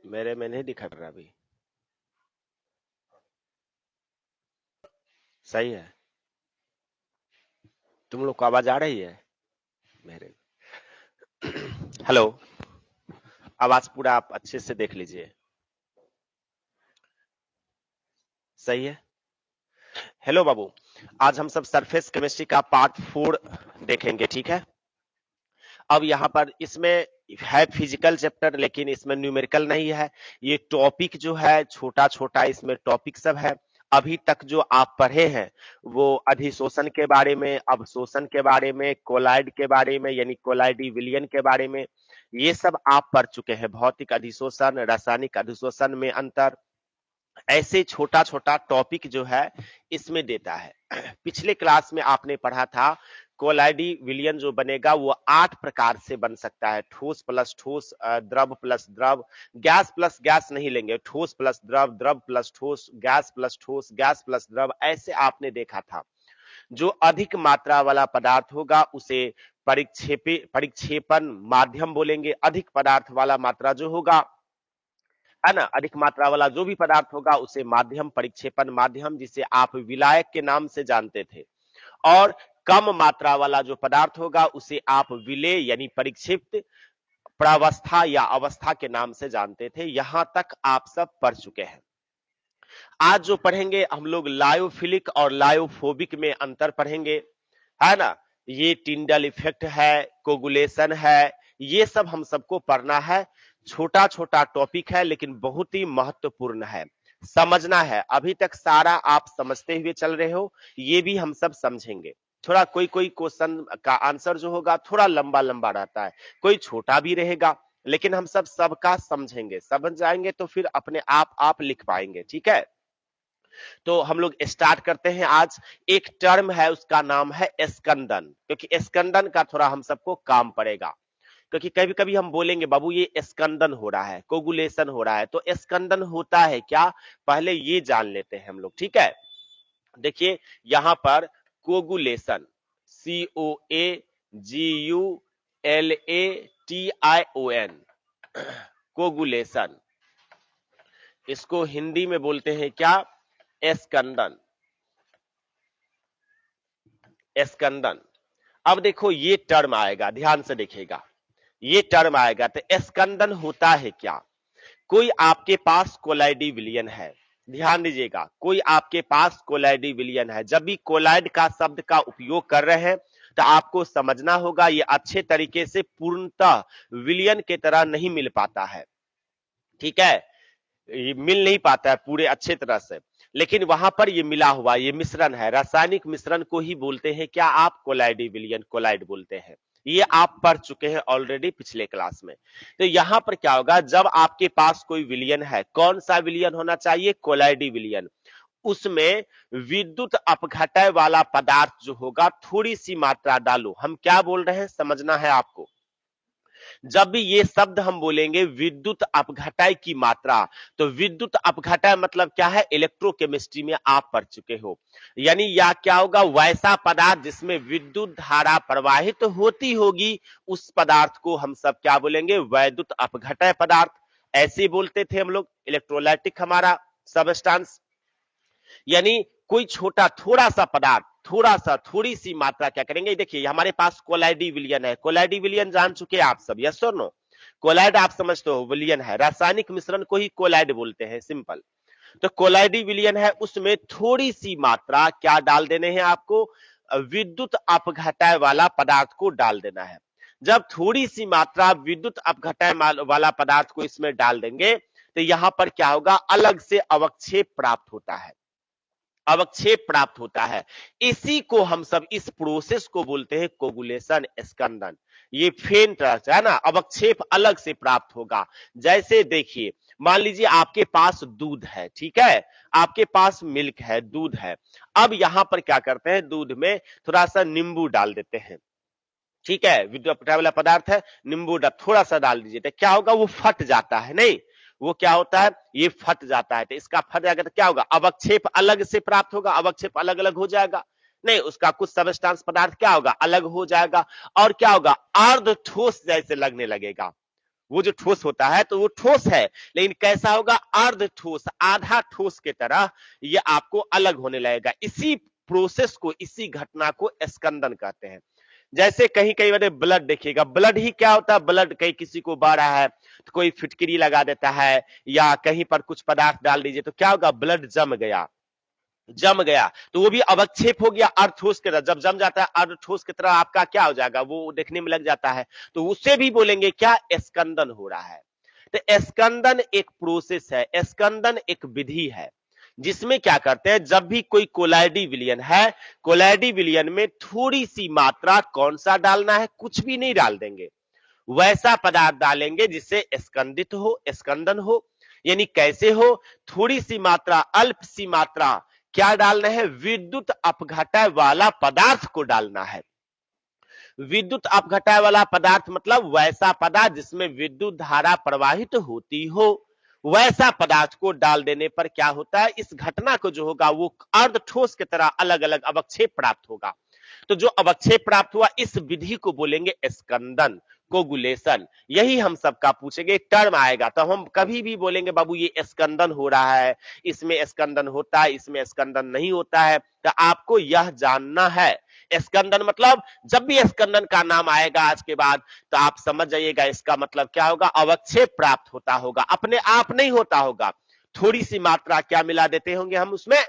मेरे में नहीं दिखा रहा अभी। सही है। तुम लोग को आवाज आ रही है मेरे? हेलो। आवाज पूरा आप अच्छे से देख लीजिए। सही है। हेलो बाबू। आज हम सब सरफेस केमिस्ट्री का पार्ट 4 देखेंगे, ठीक है। अब यहाँ पर इसमें है फिजिकल चैप्टर, लेकिन इसमें न्यूमेरिकल नहीं है। ये टॉपिक जो है छोटा छोटा इसमें टॉपिक सब है। अभी तक जो आप पढ़े हैं वो अधिशोषण के बारे में, अवशोषण के बारे में, कोलाइड के बारे में यानी कोलाइडी विलयन के बारे में, ये सब आप पढ़ चुके हैं। भौतिक अधिशोषण, रासायनिक अधिशोषण में अंतर, ऐसे छोटा छोटा टॉपिक जो है इसमें देता है। पिछले क्लास में आपने पढ़ा था कोलाइडी विलयन जो बनेगा वो 8 प्रकार से बन सकता है। ठोस प्लस ठोस, द्रव प्लस द्रव, गैस प्लस गैस नहीं लेंगे, ठोस प्लस द्रव, द्रव प्लस ठोस, गैस प्लस ठोस, गैस प्लस द्रव, ऐसे आपने देखा था। जो अधिक मात्रा वाला पदार्थ होगा उसे परिक्षेपण माध्यम बोलेंगे। अधिक पदार्थ वाला मात्रा जो होगा, है ना, अधिक मात्रा वाला जो भी पदार्थ होगा उसे माध्यम, परिक्षेपण माध्यम, जिसे आप विलायक के नाम से जानते थे। और कम मात्रा वाला जो पदार्थ होगा उसे आप विलेय यानी परिक्षिप्त प्रावस्था या अवस्था के नाम से जानते थे। यहां तक आप सब पढ़ चुके हैं। आज जो पढ़ेंगे हम लोग लायोफिलिक और लायोफोबिक में अंतर पढ़ेंगे, है ना। ये टिंडल इफेक्ट है, कोगुलेशन है, ये सब हम सबको पढ़ना है। छोटा छोटा टॉपिक है लेकिन बहुत ही महत्वपूर्ण है, समझना है। अभी तक सारा आप समझते हुए चल रहे हो, ये भी हम सब समझेंगे। थोड़ा कोई कोई क्वेश्चन का आंसर जो होगा थोड़ा लंबा लंबा रहता है, कोई छोटा भी रहेगा, लेकिन हम सब सबका समझेंगे, समझ जाएंगे तो फिर अपने आप लिख पाएंगे, ठीक है। तो हम लोग स्टार्ट करते हैं। आज एक टर्म है उसका नाम है स्कंदन, क्योंकि स्कंदन का थोड़ा हम सबको काम पड़ेगा। क्योंकि कभी कभी हम बोलेंगे बाबू ये स्कंदन हो रहा है, कोगुलेशन हो रहा है, तो स्कंदन होता है क्या, पहले ये जान लेते हैं हम लोग, ठीक है। देखिए यहां पर कोगुलेशन, COAGULATION, कोगुलेशन, इसको हिंदी में बोलते हैं क्या, स्कंदन। स्कंदन। अब देखो ये टर्म आएगा, ध्यान से देखिएगा, ये टर्म आएगा तो स्कंदन होता है क्या। कोई आपके पास कोलाइडी विलयन है, ध्यान दीजिएगा, कोई आपके पास कोलाइडी विलयन है। जब भी कोलाइड का शब्द का उपयोग कर रहे हैं तो आपको समझना होगा ये अच्छे तरीके से पूर्णतः विलयन के तरह नहीं मिल पाता है, ठीक है। ये मिल नहीं पाता है पूरे अच्छे तरह से, लेकिन वहां पर ये मिला हुआ, ये मिश्रण है, रासायनिक मिश्रण को ही बोलते हैं क्या, आप कोलाइडी विलयन, कोलाइड बोलते हैं। ये आप पढ़ चुके हैं ऑलरेडी पिछले क्लास में। तो यहां पर क्या होगा, जब आपके पास कोई विलयन है, कौन सा विलयन होना चाहिए, कोलाइडी विलयन, उसमें विद्युत अपघटय वाला पदार्थ जो होगा थोड़ी सी मात्रा डालो। हम क्या बोल रहे हैं समझना है आपको। जब भी ये शब्द हम बोलेंगे विद्युत अपघटय की मात्रा, तो विद्युत अपघटय मतलब क्या है, इलेक्ट्रोकेमिस्ट्री में आप पढ़ चुके हो। यानी या क्या होगा, वैसा पदार्थ जिसमें विद्युत धारा प्रवाहित होती होगी, उस पदार्थ को हम सब क्या बोलेंगे, वैद्युत अपघटय पदार्थ। ऐसे बोलते थे हम लोग। इलेक्ट्रोलाइटिक हमारा सबस्टांस, यानी कोई छोटा थोड़ा सा पदार्थ, थोड़ा सा थोड़ी सी मात्रा क्या करेंगे। देखिए हमारे पास कोलाइडी विलयन है, कोलाइडी विलयन जान चुके हैं आप सब, यस और नो। कोलाइड आप समझते हो, विलयन है, रासायनिक मिश्रण को ही कोलाइड बोलते हैं, सिंपल। तो कोलाइडी विलयन है, उसमें थोड़ी सी मात्रा क्या डाल देने हैं आपको, विद्युत अपघटय वाला पदार्थ को डाल देना है। जब थोड़ी सी मात्रा विद्युत अपघटय वाला पदार्थ को इसमें डाल देंगे तो यहां पर क्या होगा, अलग से अवक्षेप प्राप्त होता है, अवक्षेप प्राप्त होता है। इसी को हम सब, इस प्रोसेस को बोलते हैं कोगुलेशन, स्कंदन। ये फेंट है ना, अवक्षेप अलग से प्राप्त होगा। जैसे देखिए मान लीजिए आपके पास दूध है, ठीक है, आपके पास मिल्क है, दूध है। अब यहां पर क्या करते हैं, दूध में थोड़ा सा नींबू डाल देते हैं, ठीक है, विद्युत अपघटय वाला पदार्थ है, नींबू थोड़ा सा डाल दीजिए तो क्या होगा, वो फट जाता है, नहीं, वो क्या होता है, ये फट जाता है। तो इसका फट जाएगा तो क्या होगा, अवक्षेप अलग से प्राप्त होगा, अवक्षेप अलग अलग हो जाएगा, नहीं, उसका कुछ सबस्टांस पदार्थ क्या होगा, अलग हो जाएगा। और क्या होगा, अर्ध ठोस जैसे लगने लगेगा। वो जो ठोस होता है तो वो ठोस है, लेकिन कैसा होगा, अर्ध ठोस, आधा ठोस के तरह ये आपको अलग होने लगेगा। इसी प्रोसेस को, इसी घटना को स्कंदन कहते हैं। जैसे कहीं कहीं बार ब्लड देखिएगा, ब्लड ही क्या होता है, ब्लड कहीं किसी को बह रहा है तो कोई फिटकरी लगा देता है या कहीं पर कुछ पदार्थ डाल दीजिए तो क्या होगा, ब्लड जम गया, जम गया तो वो भी अवक्षेप हो गया अर्ध ठोस की तरह। जब जम जाता है अर्ध ठोस की तरह आपका क्या हो जाएगा, वो देखने में लग जाता है, तो उससे भी बोलेंगे क्या, स्कंदन हो रहा है। तो स्कंदन एक प्रोसेस है, स्कंदन एक विधि है, जिसमें क्या करते हैं, जब भी कोई कोलाइडी विलयन है, कोलाइडी विलयन में थोड़ी सी मात्रा कौन सा डालना है, कुछ भी नहीं डाल देंगे, वैसा पदार्थ डालेंगे जिससे स्कंदित हो, स्कंदन हो। यानी कैसे हो, थोड़ी सी मात्रा, अल्प सी मात्रा क्या डालना है, विद्युत अपघटय वाला पदार्थ को डालना है। विद्युत अपघटय वाला पदार्थ मतलब वैसा पदार्थ जिसमें विद्युत धारा प्रवाहित होती हो, वैसा पदार्थ को डाल देने पर क्या होता है, इस घटना को जो होगा वो अर्ध ठोस की तरह अलग अलग अवक्षेप प्राप्त होगा। तो जो अवक्षेप प्राप्त हुआ इस विधि को बोलेंगे स्कंदन, कोगुलेशन। यही हम सबका पूछेंगे, टर्म आएगा तो हम कभी भी बोलेंगे बाबू ये स्कंदन हो रहा है, इसमें स्कंदन होता है, इसमें स्कंदन नहीं होता है। तो आपको यह जानना है, स्कंदन मतलब जब भी स्कंदन का नाम आएगा आज के बाद तो आप समझ जाइएगा इसका मतलब क्या होगा, अवक्षेप प्राप्त होता होगा, अपने आप नहीं होता होगा। थोड़ी सी मात्रा क्या मिला देते होंगे हम उसमें,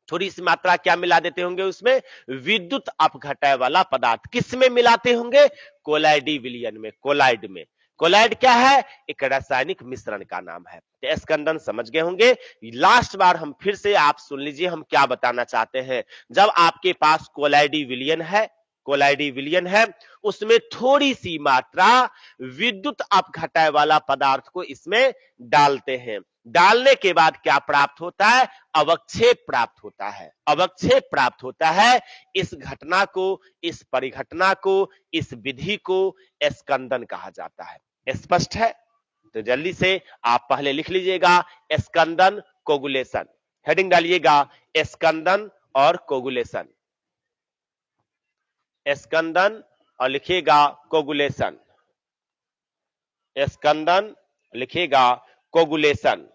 थोड़ी सी मात्रा क्या मिला देते होंगे उसमें, विद्युत अपघटय वाला पदार्थ। किस में मिलाते होंगे, कोलाइडी विलयन में, कोलाइड में। कोलाइड क्या है, एक रासायनिक मिश्रण का नाम है। तो स्कंदन समझ गए होंगे। लास्ट बार हम फिर से आप सुन लीजिए हम क्या बताना चाहते हैं। जब आपके पास कोलाइडी विलयन है, कोलाइडी विलयन है, उसमें थोड़ी सी मात्रा विद्युत अपघटय वाला पदार्थ को इसमें डालते हैं। डालने के बाद क्या प्राप्त होता है, अवक्षेप प्राप्त होता है, अवक्षेप प्राप्त होता है। इस घटना को, इस परिघटना को, इस विधि को स्कंदन कहा जाता है। स्पष्ट है? तो जल्दी से आप पहले लिख लीजिएगा स्कंदन, कोगुलेशन। हेडिंग डालिएगा स्कंदन और कोगुलेशन, स्कंदन और लिखिएगा कोगुलेशन, स्कंदन लिखिएगा कोगुलेशन।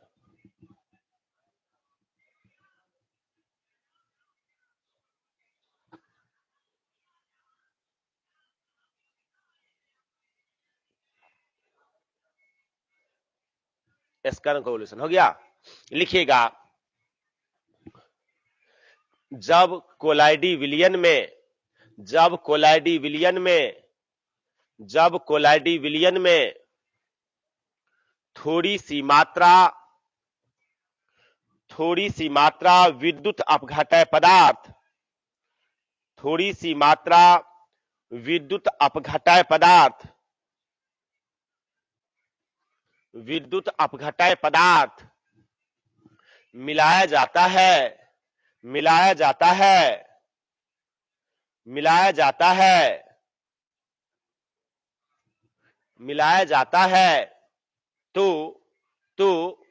स्कंदन कोगुलेशन हो गया। लिखिएगा जब कोलाइडी विलयन में, जब कोलाइडी विलयन में, जब कोलाइडी विलयन में थोड़ी सी मात्रा, थोड़ी सी मात्रा विद्युत अपघटय पदार्थ, थोड़ी सी मात्रा विद्युत अपघटय पदार्थ, विद्युत अपघटय पदार्थ मिलाया जाता है, मिलाया जाता है, मिलाया जाता है, मिलाया जाता है तो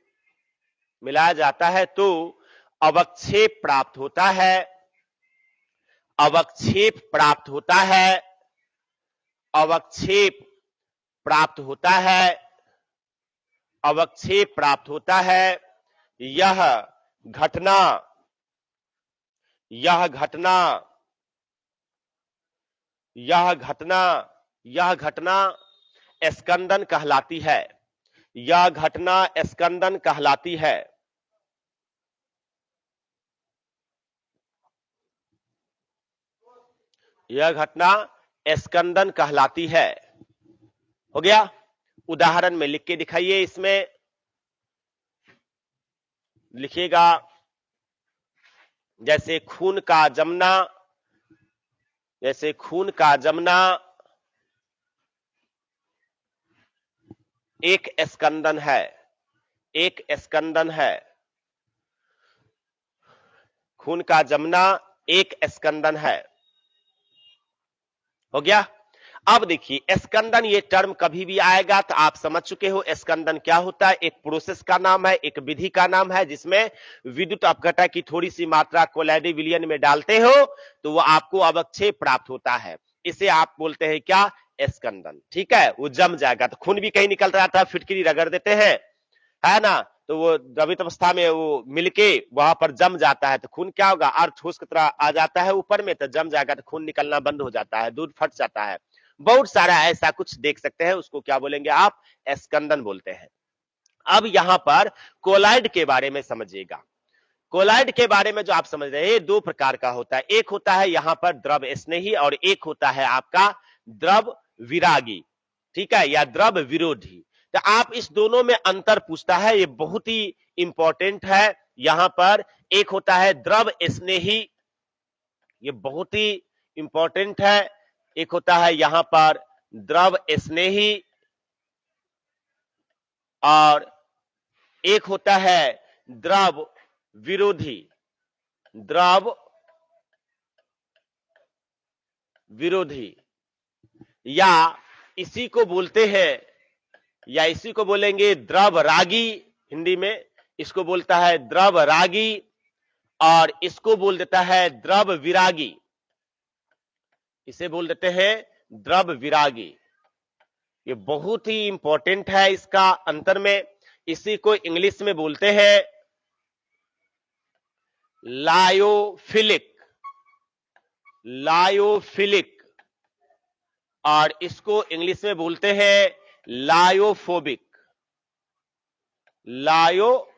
मिलाया जाता है तो अवक्षेप प्राप्त होता है, अवक्षेप प्राप्त होता है, अवक्षेप प्राप्त होता है, अवक्षेप प्राप्त होता है। यह घटना, यह घटना, यह घटना, यह घटना स्कंदन कहलाती है, यह घटना स्कंदन कहलाती है। यह घटना स्कंदन कहलाती है। हो गया? उदाहरण में लिख के दिखाइए, इसमें लिखिएगा जैसे खून का जमना, जैसे खून का जमना एक स्कंदन है, एक स्कंदन है। खून का जमना एक स्कंदन है। हो गया? अब देखिए स्कंदन ये टर्म कभी भी आएगा तो आप समझ चुके हो स्कंदन क्या होता है, एक प्रोसेस का नाम है, एक विधि का नाम है, जिसमें विद्युत अपघटय की थोड़ी सी मात्रा कोलाइडी विलयन में डालते हो तो वो आपको अवक्षेप प्राप्त होता है। इसे आप बोलते हैं क्या, स्कंदन, ठीक है, वो जम जाएगा। तो खून भी कहीं निकल रहा था, फिटकरी रगड़ देते हैं, है ना, तो वो द्रवित अवस्था में वो मिलके वहां पर जम जाता है, तो खून क्या होगा, और ठोस की तरह आ जाता है ऊपर में, तो जम जाएगा, तो खून निकलना बंद हो जाता है, दूध फट जाता है। बहुत सारा ऐसा कुछ देख सकते हैं, उसको क्या बोलेंगे आप, स्कंदन बोलते हैं। अब यहां पर कोलाइड के बारे में समझिएगा। कोलाइड के बारे में जो आप समझ रहे हैं, दो प्रकार का होता है, एक होता है यहां पर द्रव स्नेही और एक होता है आपका द्रव विरागी, ठीक है, या द्रव विरोधी। तो आप इस दोनों में अंतर पूछता है, ये बहुत ही इंपॉर्टेंट है। यहां पर एक होता है द्रव स्नेही, ये बहुत ही इंपॉर्टेंट है, एक होता है यहां पर द्रव स्नेही और एक होता है द्रव विरोधी, द्रव विरोधी, या इसी को बोलते हैं, या इसी को बोलेंगे द्रव रागी, हिंदी में इसको बोलता है द्रव रागी और इसको बोल देता है द्रव विरागी, इसे बोल देते हैं द्रव विरागी। ये बहुत ही इंपॉर्टेंट है इसका अंतर में। इसी को इंग्लिश में बोलते हैं लायोफिलिक, लायोफिलिक, और इसको इंग्लिश में बोलते हैं लायोफोबिक, लायोफोबिक,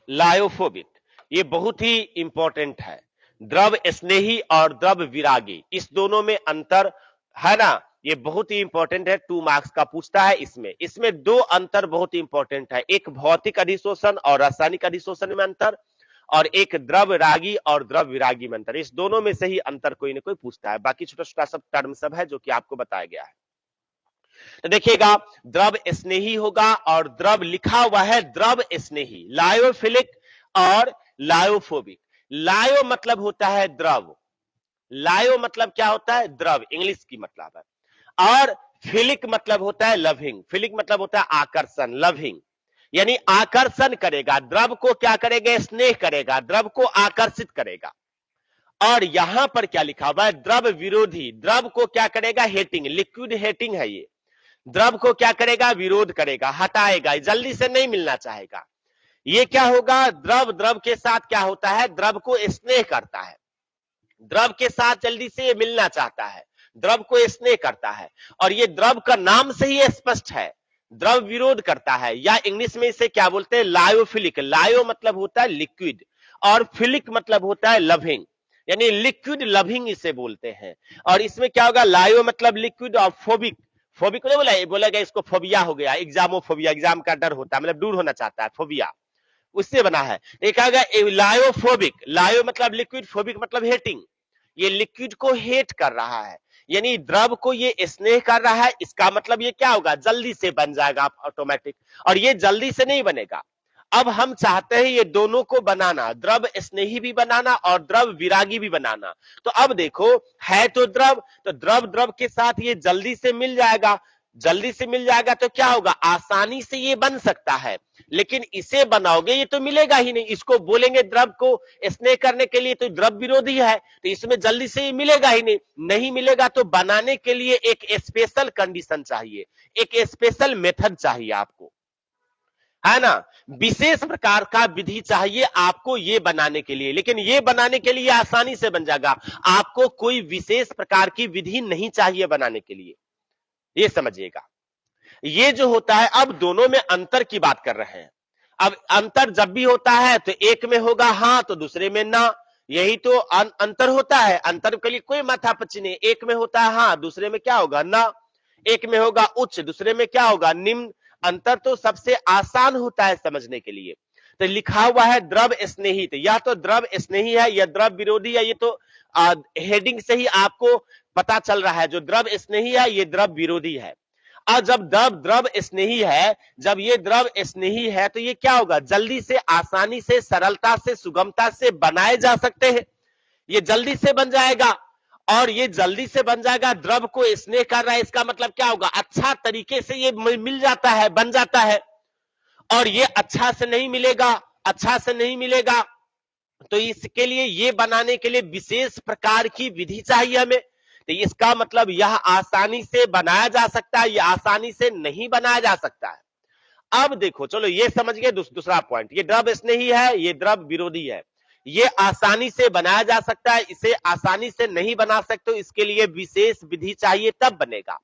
लायोफोबिक। ये बहुत ही इंपॉर्टेंट है, द्रव स्नेही और द्रव विरागी, इस दोनों में अंतर है ना, ये बहुत ही इंपॉर्टेंट है, 2 मार्क्स का पूछता है। इसमें दो अंतर बहुत ही इंपॉर्टेंट है, एक भौतिक अधिशोषण और रासायनिक अधिशोषण में अंतर, और एक द्रव रागी और द्रव विरागी में अंतर। इस दोनों में से ही अंतर कोई ना कोई पूछता है, बाकी छोटा छोटा सब टर्म सब है जो कि आपको बताया गया है। तो देखिएगा, द्रव स्नेही होगा और द्रव लिखा हुआ है द्रव स्नेही, लायोफिलिक और लायोफोबिक। लायो मतलब होता है द्रव, लायो मतलब क्या होता है, द्रव, इंग्लिश की मतलब है, और फिलिक मतलब होता है लविंग, फिलिक मतलब होता है आकर्षण, लविंग, यानी आकर्षण करेगा, द्रव को क्या करेगा, स्नेह करेगा, द्रव को आकर्षित करेगा। और यहां पर क्या लिखा हुआ है, द्रव विरोधी, द्रव को क्या करेगा, हेटिंग, लिक्विड हेटिंग है ये, द्रव को क्या करेगा, विरोध करेगा, हटाएगा, जल्दी से नहीं मिलना चाहेगा। ये क्या होगा, द्रव द्रव के साथ क्या होता है, द्रव को स्नेह करता है, द्रव के साथ जल्दी से ये मिलना चाहता है, द्रव को स्नेह करता है, और ये द्रव का नाम से ही स्पष्ट है, द्रव विरोध करता है, या इंग्लिश में इसे क्या बोलते हैं, लायोफिलिक। लायो मतलब होता है लिक्विड और फिलिक मतलब होता है लविंग, यानी लिक्विड लविंग इसे बोलते हैं। और इसमें क्या होगा, लायो मतलब लिक्विड और फोबिक, फोबिक ने बोला गया इसको फोबिया हो गया, एग्जामोफोबिया, एग्जाम का डर होता है, मतलब दूर होना चाहता है, फोबिया उससे बना है। देखा गया लायोफोबिक, लायो मतलब लिक्विड, फोबिक मतलब हेटिंग, ये लिक्विड को हेट कर रहा है, यानी द्रव को ये स्नेह कर रहा है, इसका मतलब ये क्या होगा, जल्दी से बन जाएगा ऑटोमेटिक, और ये जल्दी से नहीं बनेगा। अब हम चाहते हैं ये दोनों को बनाना, द्रव स्नेही भी बनाना और द्रव विरागी भी बनाना। तो अब देखो, है तो द्रव, तो द्रव द्रव के साथ ये जल्दी से मिल जाएगा, जल्दी से मिल जाएगा तो क्या होगा, आसानी से ये बन सकता है, लेकिन इसे बनाओगे ये तो मिलेगा ही नहीं, इसको बोलेंगे द्रव को स्नेह करने के लिए, तो द्रव विरोधी है, तो इसमें जल्दी से ये मिलेगा ही नहीं, नहीं मिलेगा। तो बनाने के लिए एक स्पेशल कंडीशन चाहिए, एक स्पेशल मेथड चाहिए आपको, है ना, विशेष प्रकार का विधि चाहिए आपको ये बनाने के लिए, लेकिन ये बनाने के लिए आसानी से बन जाएगा, आपको कोई विशेष प्रकार की विधि नहीं चाहिए बनाने के लिए, ये समझिएगा। ये जो होता है, अब दोनों में अंतर की बात कर रहे हैं। अब अंतर जब भी होता है तो एक में होगा हाँ तो दूसरे में ना, यही तो अंतर होता है। अंतर के लिए कोई माथापच्ची नहीं, एक में होता है हाँ, दूसरे में क्या होगा ना, एक में होगा उच्च, दूसरे में क्या होगा निम्न। अंतर तो सबसे आसान होता है समझने के लिए। तो लिखा हुआ है द्रव स्नेही, तो या तो द्रव स्नेही है या द्रव विरोधी है, ये तो हेडिंग से ही आपको पता चल रहा है, जो द्रव स्नेही है ये द्रव विरोधी है। और जब द्रव स्नेही है, जब ये द्रव स्नेही है तो ये क्या होगा, जल्दी से, आसानी से, सरलता से, सुगमता से बनाए जा सकते हैं, ये जल्दी से बन जाएगा। और ये जल्दी से बन जाएगा, द्रव को स्नेह कर रहा है, इसका मतलब क्या होगा, अच्छा तरीके से ये मिल जाता है, बन जाता है। और ये अच्छा से नहीं मिलेगा, अच्छा से नहीं मिलेगा तो इसके लिए ये बनाने के लिए विशेष प्रकार की विधि चाहिए हमें। तो इसका मतलब यह आसानी से बनाया जा सकता है, यह आसानी से नहीं बनाया जा सकता है। अब देखो, चलो ये समझ गए। दूसरा पॉइंट, ये द्रव स्नेही है, ये द्रव विरोधी है। ये आसानी से बनाया जा सकता है, इसे आसानी से नहीं बना सकते, इसके लिए विशेष विधि चाहिए तब बनेगा।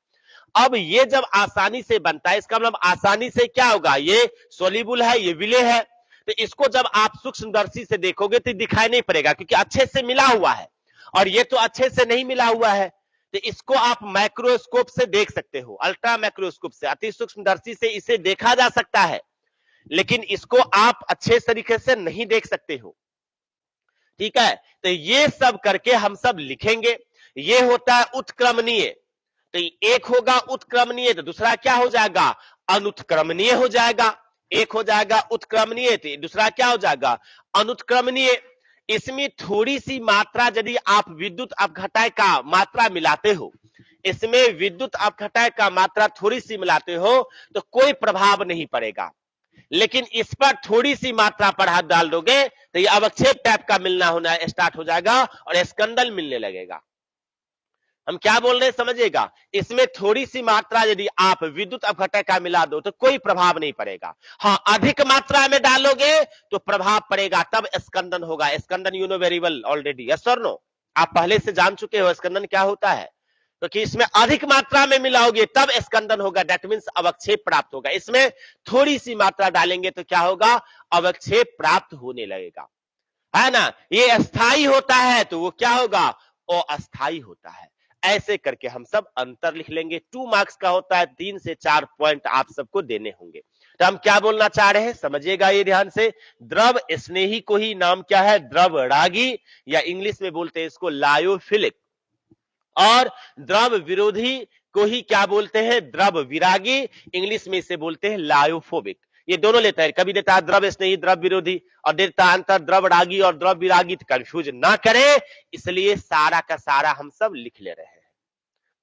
अब ये जब आसानी से बनता है, इसका मतलब आसानी से क्या होगा, ये सोल्यूबल है, ये विलेय है। तो इसको जब आप सूक्ष्मदर्शी से देखोगे तो दिखाई नहीं पड़ेगा, क्योंकि अच्छे से मिला हुआ है, और ये तो अच्छे से नहीं मिला हुआ है। तो इसको आप माइक्रोस्कोप से देख सकते हो, अल्ट्रा माइक्रोस्कोप से, अति सूक्ष्मदर्शी से इसे देखा जा सकता है, लेकिन इसको आप अच्छे तरीके से नहीं देख सकते हो। ठीक है, तो ये सब करके हम सब लिखेंगे। ये होता है उत्क्रमणीय। तो एक होगा उत्क्रमणीय, तो दूसरा क्या हो जाएगा, अनुत्क्रमणीय हो जाएगा। एक हो जाएगा उत्क्रमणीय, तो दूसरा क्या हो जाएगा, अनुत्क्रमणीय। इसमें थोड़ी सी मात्रा यदि आप विद्युत अपघटय का मात्रा मिलाते हो, इसमें विद्युत अपघटय का मात्रा थोड़ी सी मिलाते हो तो कोई प्रभाव नहीं पड़ेगा, लेकिन इस पर थोड़ी सी मात्रा पर हाथ डाल दोगे तो ये अवक्षेप टाइप का मिलना होना स्टार्ट हो जाएगा और स्कंदल मिलने लगेगा। हम क्या बोल रहे हैं समझिएगा, इसमें थोड़ी सी मात्रा यदि आप विद्युत अपघटय का मिला दो तो कोई प्रभाव नहीं पड़ेगा। हाँ, अधिक मात्रा में डालोगे तो प्रभाव पड़ेगा, तब स्कंदन होगा। स्कंदन you know very well already, yes और नो, आप पहले से जान चुके हो स्कंदन क्या होता है। क्योंकि तो इसमें अधिक मात्रा में मिलाओगे तब स्कंदन होगा, दैट मीन्स अवक्षेप प्राप्त होगा। इसमें थोड़ी सी मात्रा डालेंगे तो क्या होगा, अवक्षेप प्राप्त होने लगेगा, है ना। ये अस्थाई होता है तो वो क्या होगा, वो अस्थाई होता है। ऐसे करके हम सब अंतर लिख लेंगे। 2 मार्क्स का होता है, 3 से 4 पॉइंट आप सबको देने होंगे। तो हम क्या बोलना चाह रहे हैं समझिएगा ये ध्यान से। द्रव स्नेही को ही नाम क्या है, द्रव रागी, या इंग्लिश में बोलते हैं इसको लायोफिलिक, और द्रव विरोधी को ही क्या बोलते हैं, द्रव विरागी, इंग्लिश में इसे बोलते हैं लायोफोबिक। ये दोनों लेता है, कभी देता है द्रव स्नेही द्रव विरोधी, और देता है अंतर द्रव रागी और द्रव विरागी। तो कंफ्यूज ना करें, इसलिए सारा का सारा हम सब लिख ले रहे हैं।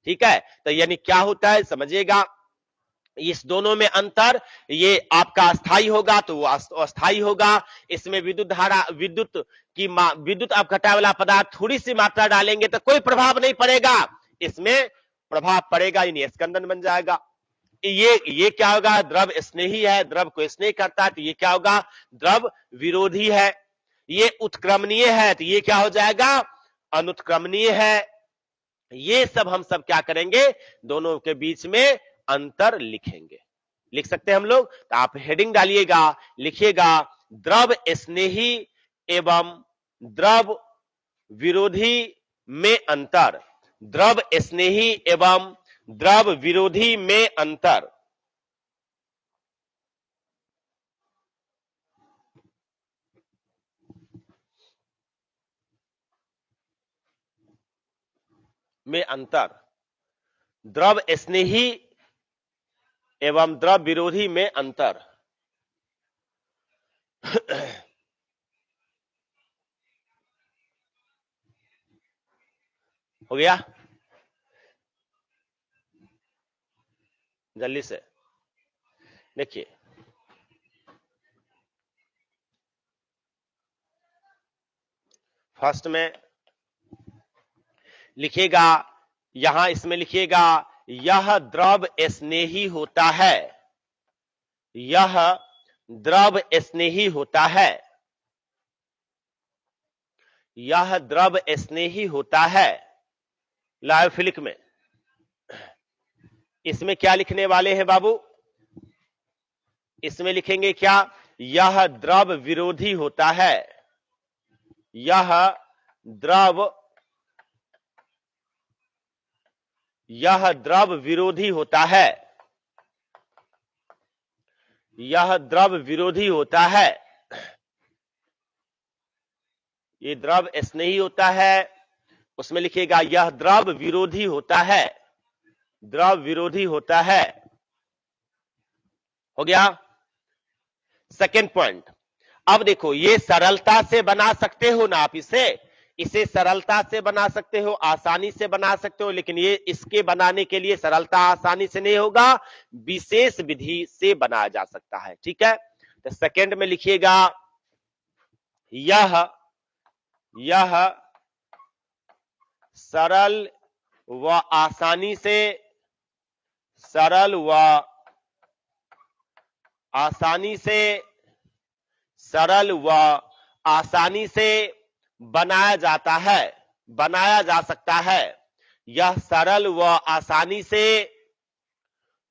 ठीक है, तो यानी क्या होता है समझिएगा, इस दोनों में अंतर, ये आपका अस्थाई होगा तो वो अस्थाई होगा। इसमें विद्युत धारा, विद्युत अपघटय वाला पदार्थ थोड़ी सी मात्रा डालेंगे तो कोई प्रभाव नहीं पड़ेगा, इसमें प्रभाव पड़ेगा, यानी स्कंदन बन जाएगा। ये क्या होगा, द्रव स्नेही है, द्रव को स्नेह करता है, तो ये क्या होगा, द्रव विरोधी है। ये उत्क्रमणीय है तो ये क्या हो जाएगा, अनुत्क्रमणीय है। ये सब हम सब क्या करेंगे, दोनों के बीच में अंतर लिखेंगे। लिख सकते हैं हम लोग, तो आप हेडिंग डालिएगा, लिखिएगा द्रव स्नेही एवं द्रव विरोधी में अंतर, द्रव स्नेही एवं द्रव विरोधी में अंतर। में अंतर, द्रव स्नेही एवं द्रव विरोधी में अंतर। हो गया, जल्दी से देखिए। फर्स्ट में लिखिएगा, यहां इसमें लिखिएगा यह द्रव स्नेही होता है, यह द्रव स्नेही होता है, यह द्रव स्नेही होता है लायोफिलिक में। इसमें क्या लिखने वाले हैं बाबू, इसमें लिखेंगे क्या, यह द्रव विरोधी होता है, यह द्रव विरोधी होता है, यह द्रव विरोधी होता है। ये द्रव स्नेही होता है, उसमें लिखिएगा यह द्रव विरोधी होता है, द्रव विरोधी होता है। हो गया सेकेंड पॉइंट। अब देखो, ये सरलता से बना सकते हो ना आप, इसे सरलता से बना सकते हो, आसानी से बना सकते हो, लेकिन ये इसके बनाने के लिए सरलता आसानी से नहीं होगा, विशेष विधि से बनाया जा सकता है। ठीक है, तो सेकंड में लिखिएगा यह यह सरल व आसानी से सरल व आसानी से सरल व आसानी से बनाया जाता है, बनाया जा सकता है। यह सरल व आसानी से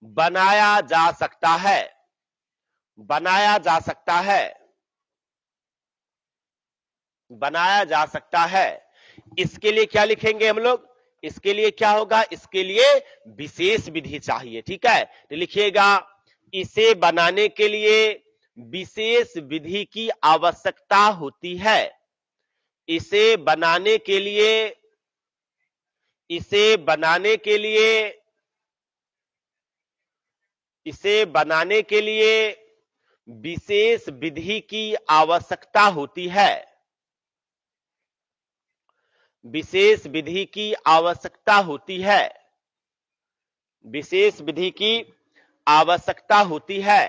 बनाया जा सकता है, बनाया जा सकता है, बनाया जा सकता है। इसके लिए क्या लिखेंगे हम लोग? इसके लिए क्या होगा? इसके लिए विशेष विधि चाहिए, ठीक है। तो लिखिएगा, इसे बनाने के लिए विशेष विधि की आवश्यकता होती है। इसे बनाने के लिए, इसे बनाने के लिए, इसे बनाने के लिए विशेष विधि की आवश्यकता होती है। विशेष विधि की आवश्यकता होती है, विशेष विधि की आवश्यकता होती है।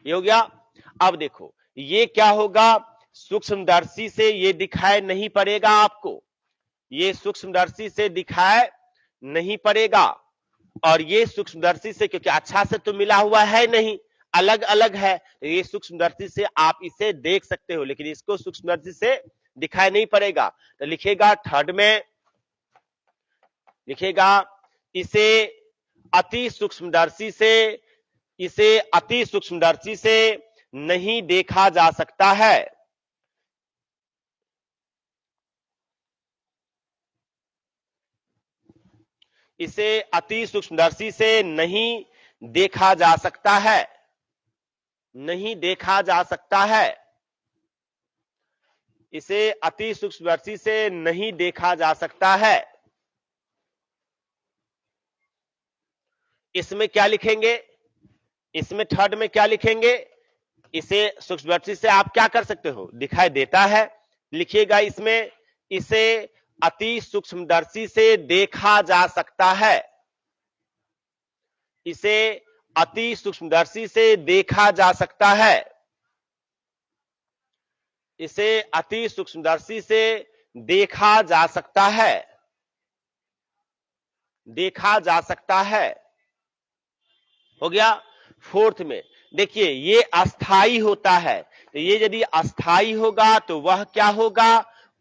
ये हो गया। अब देखो ये क्या होगा, सूक्ष्मदर्शी से ये दिखाई नहीं पड़ेगा आपको, ये सूक्ष्मदर्शी से दिखाई नहीं पड़ेगा, और ये सूक्ष्मदर्शी से क्योंकि अच्छा से तो मिला हुआ है नहीं, अलग अलग है, तो ये सूक्ष्मदर्शी से आप इसे देख सकते हो, लेकिन इसको सूक्ष्मदर्शी से दिखाई नहीं पड़ेगा। तो लिखेगा थर्ड में, लिखेगा इसे अति सूक्ष्मदर्शी से, इसे अति सूक्ष्मदर्शी से नहीं देखा जा सकता है। इसे अति सूक्ष्मदर्शी से नहीं देखा जा सकता है, नहीं देखा जा सकता है। इसे अति सूक्ष्मदर्शी से नहीं देखा जा सकता है। इसमें क्या लिखेंगे? इसमें थर्ड में क्या लिखेंगे? इसे सूक्ष्मदर्शी से आप क्या कर सकते हो? दिखाई देता है। लिखिएगा इसमें, इसे अति सूक्ष्मदर्शी से देखा जा सकता है। इसे अति सूक्ष्मदर्शी से देखा जा सकता है। इसे अति सूक्ष्मदर्शी से देखा जा सकता है, देखा जा सकता है। हो गया। फोर्थ में देखिए, ये अस्थाई होता है, तो ये यदि अस्थाई होगा तो वह क्या होगा?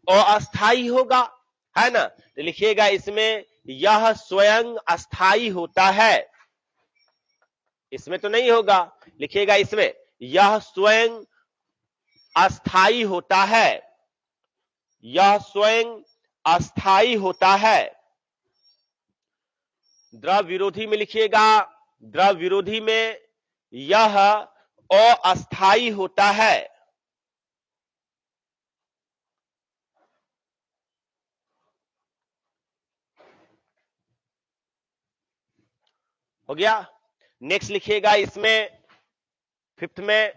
अस्थाई होगा, है ना। तो लिखिएगा इसमें, यह स्वयं अस्थाई होता है। इसमें तो नहीं होगा, लिखिएगा इसमें, यह स्वयं अस्थाई होता है, यह स्वयं अस्थाई होता है। द्रव विरोधी में लिखिएगा, द्रव विरोधी में यह अस्थाई होता है। हो गया। नेक्स्ट लिखिएगा इसमें फिफ्थ में,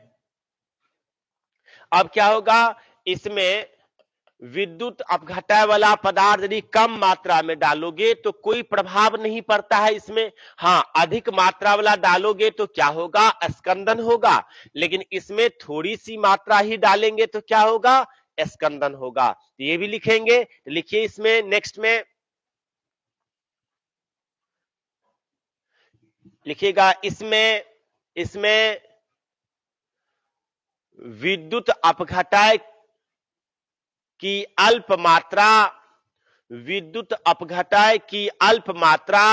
अब क्या होगा? इसमें विद्युत अपघटय वाला पदार्थ यदि कम मात्रा में डालोगे तो कोई प्रभाव नहीं पड़ता है इसमें। हाँ, अधिक मात्रा वाला डालोगे तो क्या होगा? स्कंदन होगा। लेकिन इसमें थोड़ी सी मात्रा ही डालेंगे तो क्या होगा? स्कंदन होगा। ये भी लिखेंगे। लिखिए इसमें नेक्स्ट में, लिखिएगा इसमें, इसमें विद्युत अपघटय की अल्प मात्रा, विद्युत अपघटय की अल्प मात्रा,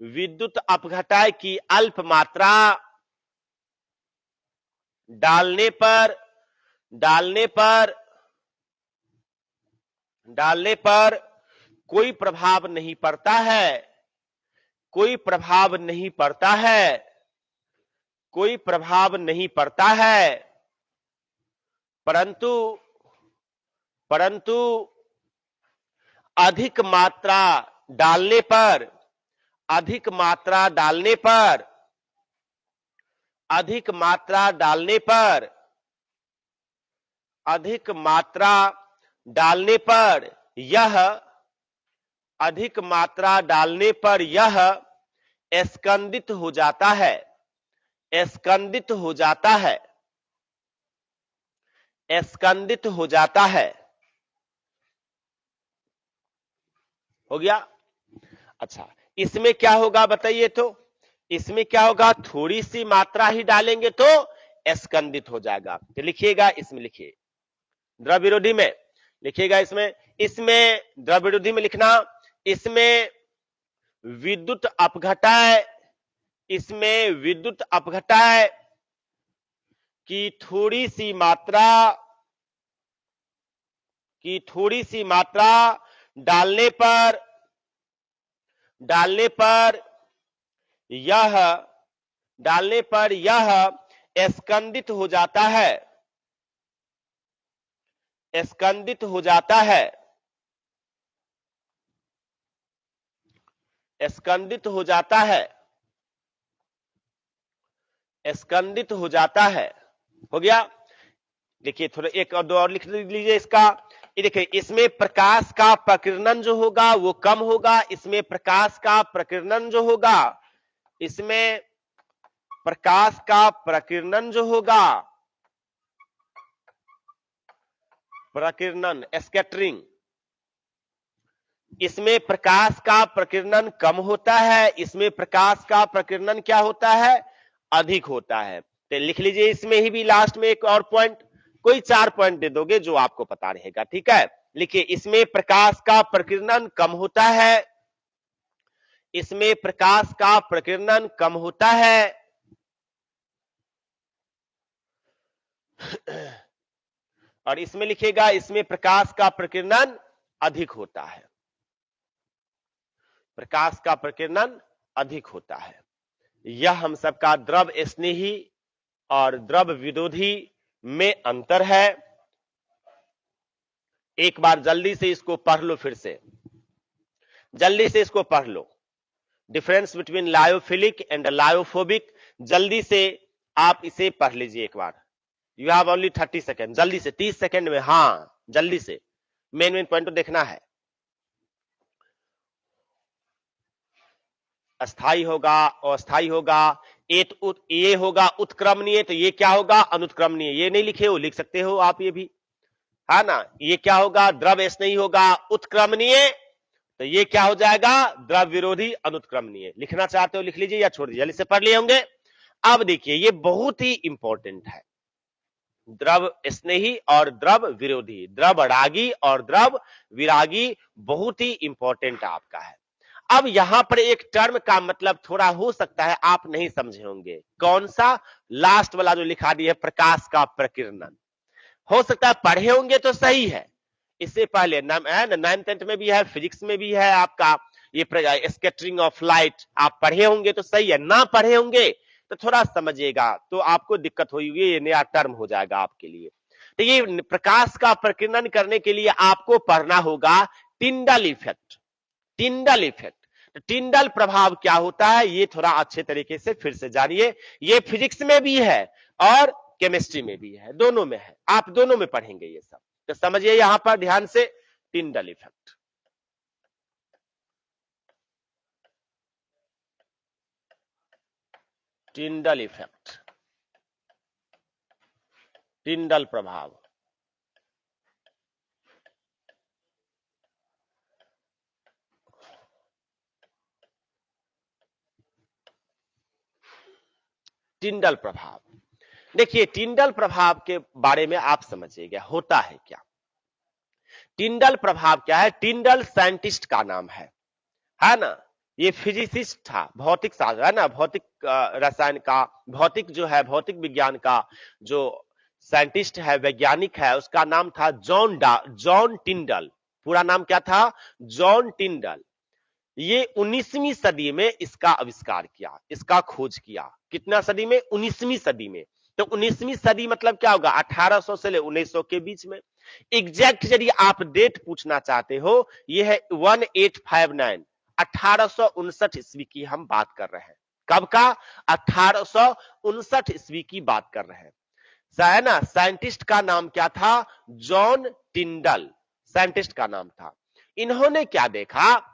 विद्युत अपघटय की अल्प मात्रा डालने पर, डालने पर, डालने पर कोई प्रभाव नहीं पड़ता है, कोई प्रभाव नहीं पड़ता है, कोई प्रभाव नहीं पड़ता है। परंतु, परंतु अधिक मात्रा डालने पर, अधिक मात्रा डालने पर, अधिक मात्रा डालने पर, अधिक मात्रा डालने पर यह, अधिक मात्रा डालने पर यह स्कंदित हो जाता है, स्कंदित हो जाता है, स्कंदित हो जाता है। हो गया। अच्छा, इसमें क्या होगा बताइए तो, इसमें क्या होगा, थोड़ी सी मात्रा ही डालेंगे तो स्कंदित हो जाएगा। तो लिखिएगा, इसमें लिखिए द्रव विरोधी में, लिखिएगा इसमें, इसमें द्रव विरोधी में लिखना, इसमें विद्युत अपघटय, इसमें विद्युत अपघटय की थोड़ी सी मात्रा, की थोड़ी सी मात्रा डालने पर, डालने पर यह, डालने पर यह स्कंदित हो जाता है, स्कंदित हो जाता है, स्कंदित हो जाता है, स्कंदित हो जाता है। हो गया। देखिए थोड़ा एक और दो और लिख लीजिए इसका। ये देखिए, इसमें प्रकाश का प्रकीर्णन जो होगा वो कम होगा, इसमें प्रकाश का प्रकीर्णन जो होगा, इसमें प्रकाश का प्रकीर्णन जो होगा, प्रकीर्णन स्कैटरिंग, इसमें प्रकाश का प्रकीर्णन कम होता है, इसमें प्रकाश का प्रकीर्णन क्या होता है, अधिक होता है। तो लिख लीजिए इसमें ही भी लास्ट में एक और पॉइंट, कोई 4 पॉइंट दे दोगे जो आपको पता रहेगा, ठीक है। लिखिए, इसमें प्रकाश का प्रकीर्णन कम होता है, इसमें प्रकाश का प्रकीर्णन कम होता है, और इसमें लिखिएगा, इसमें प्रकाश का प्रकीर्णन अधिक होता है, प्रकाश का प्रकीर्णन अधिक होता है। यह हम सबका द्रव स्नेही और द्रव विरोधी में अंतर है। एक बार जल्दी से इसको पढ़ लो, फिर से जल्दी से इसको पढ़ लो, difference between lyophilic and lyophobic, जल्दी से आप इसे पढ़ लीजिए एक बार। यू हैव ओनली 30 सेकेंड, जल्दी से 30 सेकेंड में, हाँ जल्दी से, मेन मेन पॉइंट तो देखना है। अस्थाई होगा, अस्थाई होगा, ये होगा उत्क्रमणीय, तो ये क्या होगा, अनुत्क्रमणीय। ये नहीं लिखे हो, लिख सकते हो आप ये भी, है ना। ये क्या होगा, द्रव स्नेही होगा उत्क्रमणीय, तो ये क्या हो जाएगा, द्रव विरोधी अनुत्क्रमणीय। लिखना चाहते हो लिख लीजिए या छोड़ दीजिए, जल्दी से पढ़ लिए होंगे। अब देखिए, ये बहुत ही इंपॉर्टेंट है, द्रव स्नेही और द्रव विरोधी, द्रव रागी और द्रव विरागी, बहुत ही इंपॉर्टेंट आपका है। अब यहां पर एक टर्म का मतलब थोड़ा हो सकता है आप नहीं समझे होंगे, कौन सा, लास्ट वाला जो लिखा दिया है, प्रकाश का प्रकीर्णन। हो सकता है पढ़े होंगे तो सही है, इससे पहले 9th 10th में भी है, फिजिक्स में भी है आपका ये स्कैटरिंग ऑफ लाइट, आप पढ़े होंगे तो सही है, ना पढ़े होंगे तो थोड़ा समझिएगा, तो आपको दिक्कत होगी, ये नया टर्म हो जाएगा आपके लिए। तो ये प्रकाश का प्रकीर्णन करने के लिए आपको पढ़ना होगा टिंडल इफेक्ट, टिंडल इफेक्ट। टिंडल प्रभाव क्या होता है, ये थोड़ा अच्छे तरीके से फिर से जानिए। ये फिजिक्स में भी है और केमिस्ट्री में भी है, दोनों में है, आप दोनों में पढ़ेंगे ये सब। तो समझिए यहां पर ध्यान से, टिंडल इफेक्ट, टिंडल इफेक्ट, टिंडल प्रभाव। टिंडल प्रभाव, देखिए टिंडल प्रभाव के बारे में आप समझिएगा होता है क्या। टिंडल प्रभाव क्या है, टिंडल साइंटिस्ट का नाम है ना। ये फिजिसिस्ट था, भौतिक शास्त्र है ना, भौतिक रसायन का, भौतिक जो है, भौतिक विज्ञान का जो साइंटिस्ट है, वैज्ञानिक है, उसका नाम था जॉन टिंडल। पूरा नाम क्या था, जॉन टिंडल। ये 19वीं सदी में इसका आविष्कार किया, इसका खोज किया। कितना सदी में, 19वीं सदी में। तो 19वीं सदी मतलब क्या होगा, 1800 से ले 1900 के बीच में। एग्जैक्ट यदि आप डेट पूछना चाहते हो, ये है 1859, 1859 ईस्वी की हम बात कर रहे हैं। कब का, 1859 ईस्वी की बात कर रहे हैं, है ना। साइंटिस्ट का नाम क्या था, जॉन टिंडल, साइंटिस्ट का नाम था। इन्होंने क्या देखा,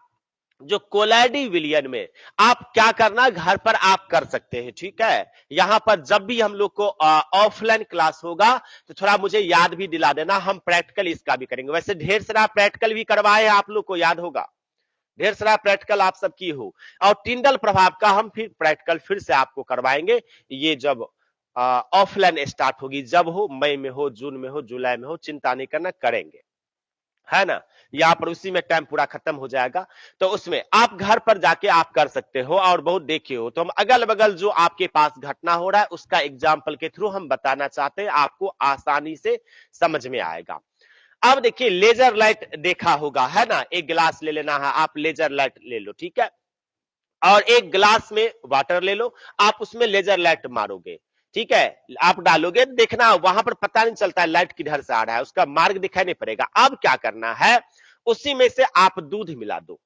जो कोलाइडी विलियन में, आप क्या करना घर पर आप कर सकते हैं, ठीक है। यहां पर जब भी हम लोग को ऑफलाइन क्लास होगा तो थोड़ा मुझे याद भी दिला देना, हम प्रैक्टिकल इसका भी करेंगे। वैसे ढेर सारा प्रैक्टिकल भी करवाए हैं, आप लोग को याद होगा, ढेर सारा प्रैक्टिकल आप सब की हो, और टिंडल प्रभाव का हम फिर प्रैक्टिकल फिर से आपको करवाएंगे। ये जब ऑफलाइन स्टार्ट होगी, जब हो, मई में हो, जून में हो, जुलाई में हो, चिंता नहीं करना, करेंगे, है ना। यहाँ पर उसी में टाइम पूरा खत्म हो जाएगा, तो उसमें आप घर पर जाके आप कर सकते हो और बहुत देखे हो। तो हम अगल बगल जो आपके पास घटना हो रहा है उसका एग्जाम्पल के थ्रू हम बताना चाहते हैं, आपको आसानी से समझ में आएगा। अब देखिए, लेजर लाइट देखा होगा, है ना। एक गिलास ले लेना है, आप लेजर लाइट ले लो, ठीक है, और एक गिलास में वाटर ले लो, आप उसमें लेजर लाइट मारोगे, ठीक है, आप डालोगे, देखना वहां पर पता नहीं चलता है लाइट किधर से आ रहा है, उसका मार्ग दिखाई नहीं पड़ेगा। अब क्या करना है, उसी में से आप दूध मिला दो,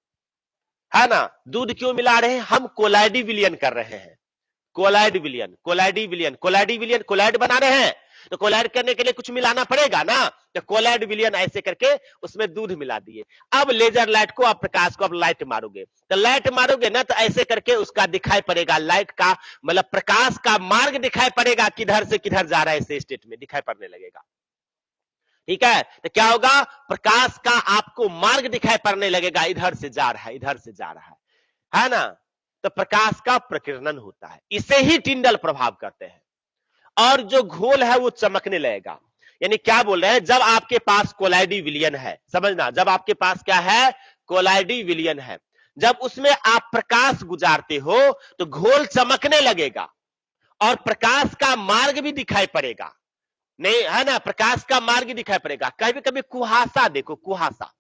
है ना। दूध क्यों मिला रहे हैं, हम कोलाइडी विलयन कर रहे हैं, कोलाइड विलयन, कोलाइडी विलयन, कोलाइडी विलयन, कोलाइड बना रहे हैं, तो कोलाइड करने के लिए कुछ मिलाना पड़ेगा ना, तो कोलाइड विलयन ऐसे करके उसमें दूध मिला दिए। अब लेजर लाइट को, आप प्रकाश को, आप लाइट मारोगे, तो लाइट मारोगे ना, तो ऐसे करके उसका दिखाई पड़ेगा, लाइट का मतलब प्रकाश का मार्ग दिखाई पड़ेगा, किधर से किधर जा रहा है, ऐसे स्टेट में दिखाई पड़ने लगेगा, ठीक है। तो क्या होगा, प्रकाश का आपको मार्ग दिखाई पड़ने लगेगा, इधर से जा रहा है, इधर से जा रहा है ना। तो प्रकाश का प्रकीर्णन होता है, इसे ही टिंडल प्रभाव कहते हैं। और जो घोल है वो चमकने लगेगा, यानी क्या बोल रहे हैं, जब आपके पास कोलाइडी विलयन है, समझना, जब आपके पास क्या है, कोलाइडी विलयन है, जब उसमें आप प्रकाश गुजारते हो तो घोल चमकने लगेगा और प्रकाश का मार्ग भी दिखाई पड़ेगा, नहीं है ना, प्रकाश का मार्ग दिखाई पड़ेगा। कभी कभी कुहासा देखो, कुहासा,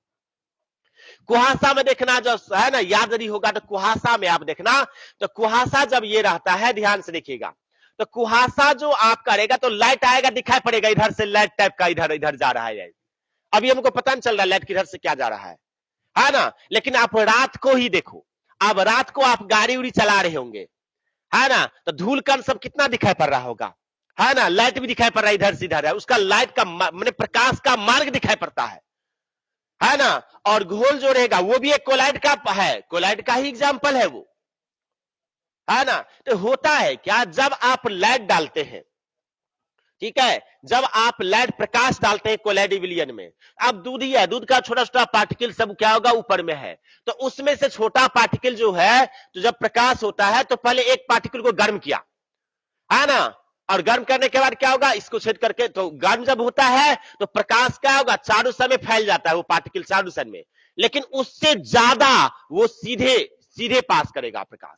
कुहासा में देखना जो है ना, याद नहीं होगा तो कुहासा में आप देखना, तो कुहासा जब ये रहता है, ध्यान से देखिएगा, तो कुहासा जो आप करेगा तो लाइट आएगा, दिखाई पड़ेगा, इधर से लाइट टाइप का इधर इधर जा रहा है। अभी हमको पता नहीं चल रहा लाइट किधर से क्या जा रहा है ना। लेकिन आप रात को ही देखो, अब रात को आप गाड़ी उड़ी चला रहे होंगे, है ना, तो धूल कण सब कितना दिखाई पड़ रहा होगा, है ना, लाइट भी दिखाई पड़ रहा है, इधर से इधर है, उसका लाइट का मैंने प्रकाश का मार्ग दिखाई पड़ता है ना। और घोल जो रहेगा वो भी एक कोलाइड का है, कोलाइड का ही एग्जाम्पल है वो, है ना। तो होता है क्या, जब आप लाइट डालते हैं, ठीक है, जब आप लाइट प्रकाश डालते हैं कोलाइडी विलयन में, अब दूध ही है, दूध का छोटा छोटा पार्टिकल सब क्या होगा, ऊपर में है, तो उसमें से छोटा पार्टिकल जो है, तो जब प्रकाश होता है तो पहले एक पार्टिकल को गर्म किया, है ना, और गर्म करने के बाद क्या होगा, इसको छेद करके, तो गर्म जब होता है तो प्रकाश क्या होगा, चारों दिशा में फैल जाता है वो पार्टिकल, चारों दिशा में, लेकिन उससे ज्यादा वो सीधे सीधे पास करेगा प्रकाश।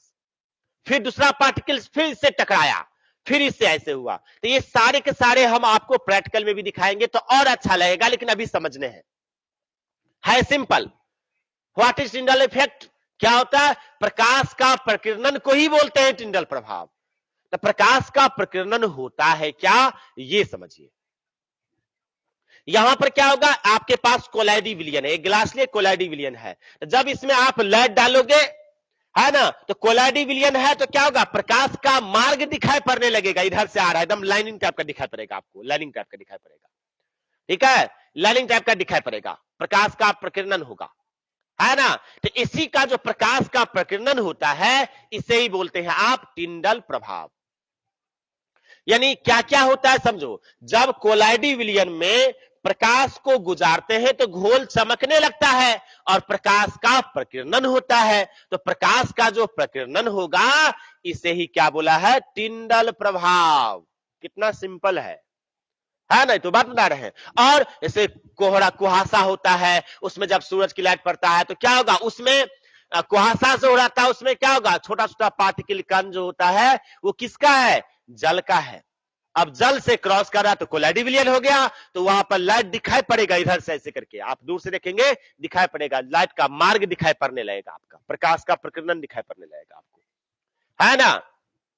फिर दूसरा पार्टिकल फिर से टकराया, फिर इससे ऐसे हुआ। तो ये सारे के सारे हम आपको प्रैक्टिकल में भी दिखाएंगे तो और अच्छा लगेगा, लेकिन अभी समझने हैं, है simple. What is Tyndall effect, क्या होता है, प्रकाश का प्रकीर्णन को ही बोलते हैं टिंडल प्रभाव। तो प्रकाश का प्रकीर्णन होता है क्या, ये समझिए। यहां पर क्या होगा, आपके पास कोलाइडी विलयन है, एक गिलास लिए कोलाइडी विलयन है, जब इसमें आप लाइट डालोगे, है ना, तो कोलाइडी विलयन है, तो क्या होगा, प्रकाश का मार्ग दिखाई पड़ने लगेगा, इधर से आ रहा है, एकदम लाइनिंग टाइप का दिखाई पड़ेगा आपको, लाइनिंग टाइप का दिखाई पड़ेगा, ठीक है, लाइनिंग टाइप का दिखाई पड़ेगा, प्रकाश का प्रकीर्णन होगा, है ना। तो इसी का जो प्रकाश का प्रकीर्णन होता है, इसे ही बोलते हैं आप टिंडल प्रभाव। यानी क्या क्या होता है समझो, जब कोलाइडी विलयन में प्रकाश को गुजारते हैं तो घोल चमकने लगता है और प्रकाश का प्रकीर्णन होता है, तो प्रकाश का जो प्रकीर्णन होगा इसे ही क्या बोला है, टिंडल प्रभाव। कितना सिंपल है ना, तो बात बता रहे हैं। और जैसे कोहरा कुहासा होता है, उसमें जब सूरज की लाइट पड़ता है तो क्या होगा, उसमें कुहासा जो रहता है उसमें क्या होगा, छोटा छोटा पार्टिकल कण जो होता है वो किसका है, जल का है। अब जल से क्रॉस कर रहा तो कोलाइडी विलयन हो गया, तो वहां पर लाइट दिखाई पड़ेगा, इधर से ऐसे करके आप दूर से देखेंगे दिखाई पड़ेगा, लाइट का मार्ग दिखाई पड़ने लगेगा, आपका प्रकाश का प्रकीर्णन दिखाई पड़ने लगेगा आपको, है ना।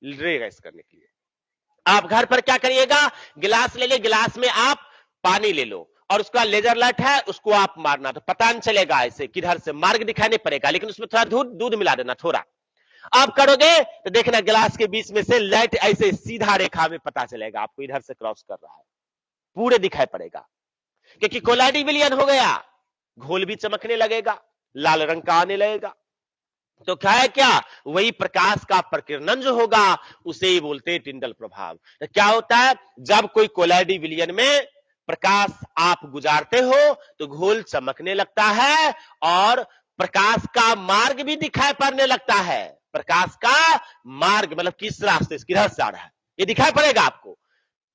रेस करने के लिए आप घर पर क्या करिएगा, गिलास ले ले, गिलास में आप पानी ले लो और उसका लेजर लाइट है उसको आप मारना, तो पता नहीं चलेगा ऐसे किधर से, मार्ग दिखाई नहीं पड़ेगा, लेकिन उसमें थोड़ा दूध मिला देना थोड़ा, आप करोगे तो देखना गिलास के बीच में से लाइट ऐसे सीधा रेखा में पता चलेगा आपको, इधर से क्रॉस कर रहा है, पूरे दिखाई पड़ेगा, क्योंकि कोलाइडी विलयन हो गया, घोल भी चमकने लगेगा, लाल रंग का आने लगेगा। तो क्या है, क्या वही प्रकाश का प्रकीर्णन जो होगा उसे ही बोलते हैं टिंडल प्रभाव। तो क्या होता है, जब कोई कोलाइडी विलयन में प्रकाश आप गुजारते हो तो घोल चमकने लगता है और प्रकाश का मार्ग भी दिखाई पड़ने लगता है। प्रकाश का मार्ग मतलब किस रास्ते से किधर से आ रहा है ये दिखाई पड़ेगा, आपको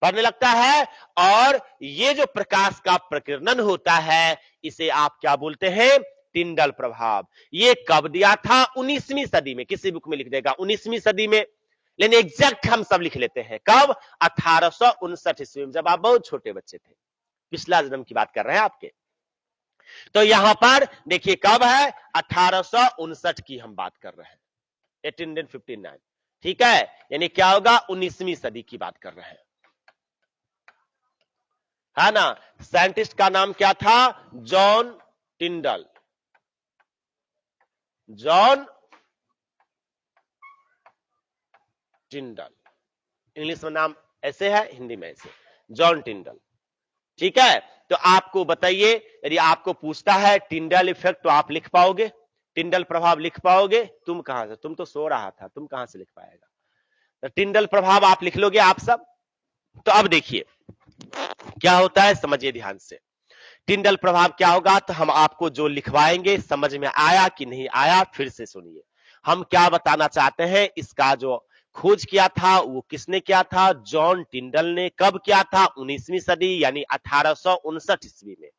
पड़ने लगता है। और ये जो प्रकाश का प्रकीर्णन होता है इसे आप क्या बोलते हैं, टिंडल प्रभाव। ये कब दिया था, 19वीं सदी में। किसी बुक में लिख देगा 19वीं सदी में, लेकिन एग्जैक्ट हम सब लिख लेते हैं कब, 1859 ईस्वी में, जब आप बहुत छोटे बच्चे थे। पिछला जन्म की बात कर रहे हैं आपके। तो यहां पर देखिए कब है, 1859 की हम बात कर रहे हैं, 1859, ठीक है। यानी क्या होगा, 19वीं सदी की बात कर रहे हैं, है ना। साइंटिस्ट का नाम क्या था, जॉन टिंडल। जॉन टिंडल, इंग्लिश में नाम ऐसे है, हिंदी में ऐसे, जॉन टिंडल, ठीक है। तो आपको बताइए, यदि आपको पूछता है टिंडल इफेक्ट तो आप लिख पाओगे, टिंडल प्रभाव लिख पाओगे? तुम कहां से, तुम तो सो रहा था, तुम कहां से लिख पाएगा। तो टिंडल प्रभाव आप लिख लोगे आप सब। तो अब देखिए क्या होता है, समझिए ध्यान से। टिंडल प्रभाव क्या होगा, तो हम आपको जो लिखवाएंगे, समझ में आया कि नहीं आया फिर से सुनिए। हम क्या बताना चाहते हैं, इसका जो खोज किया था वो किसने किया था, जॉन टिंडल ने। कब किया था, 19वीं सदी यानी 1859 ईस्वी में।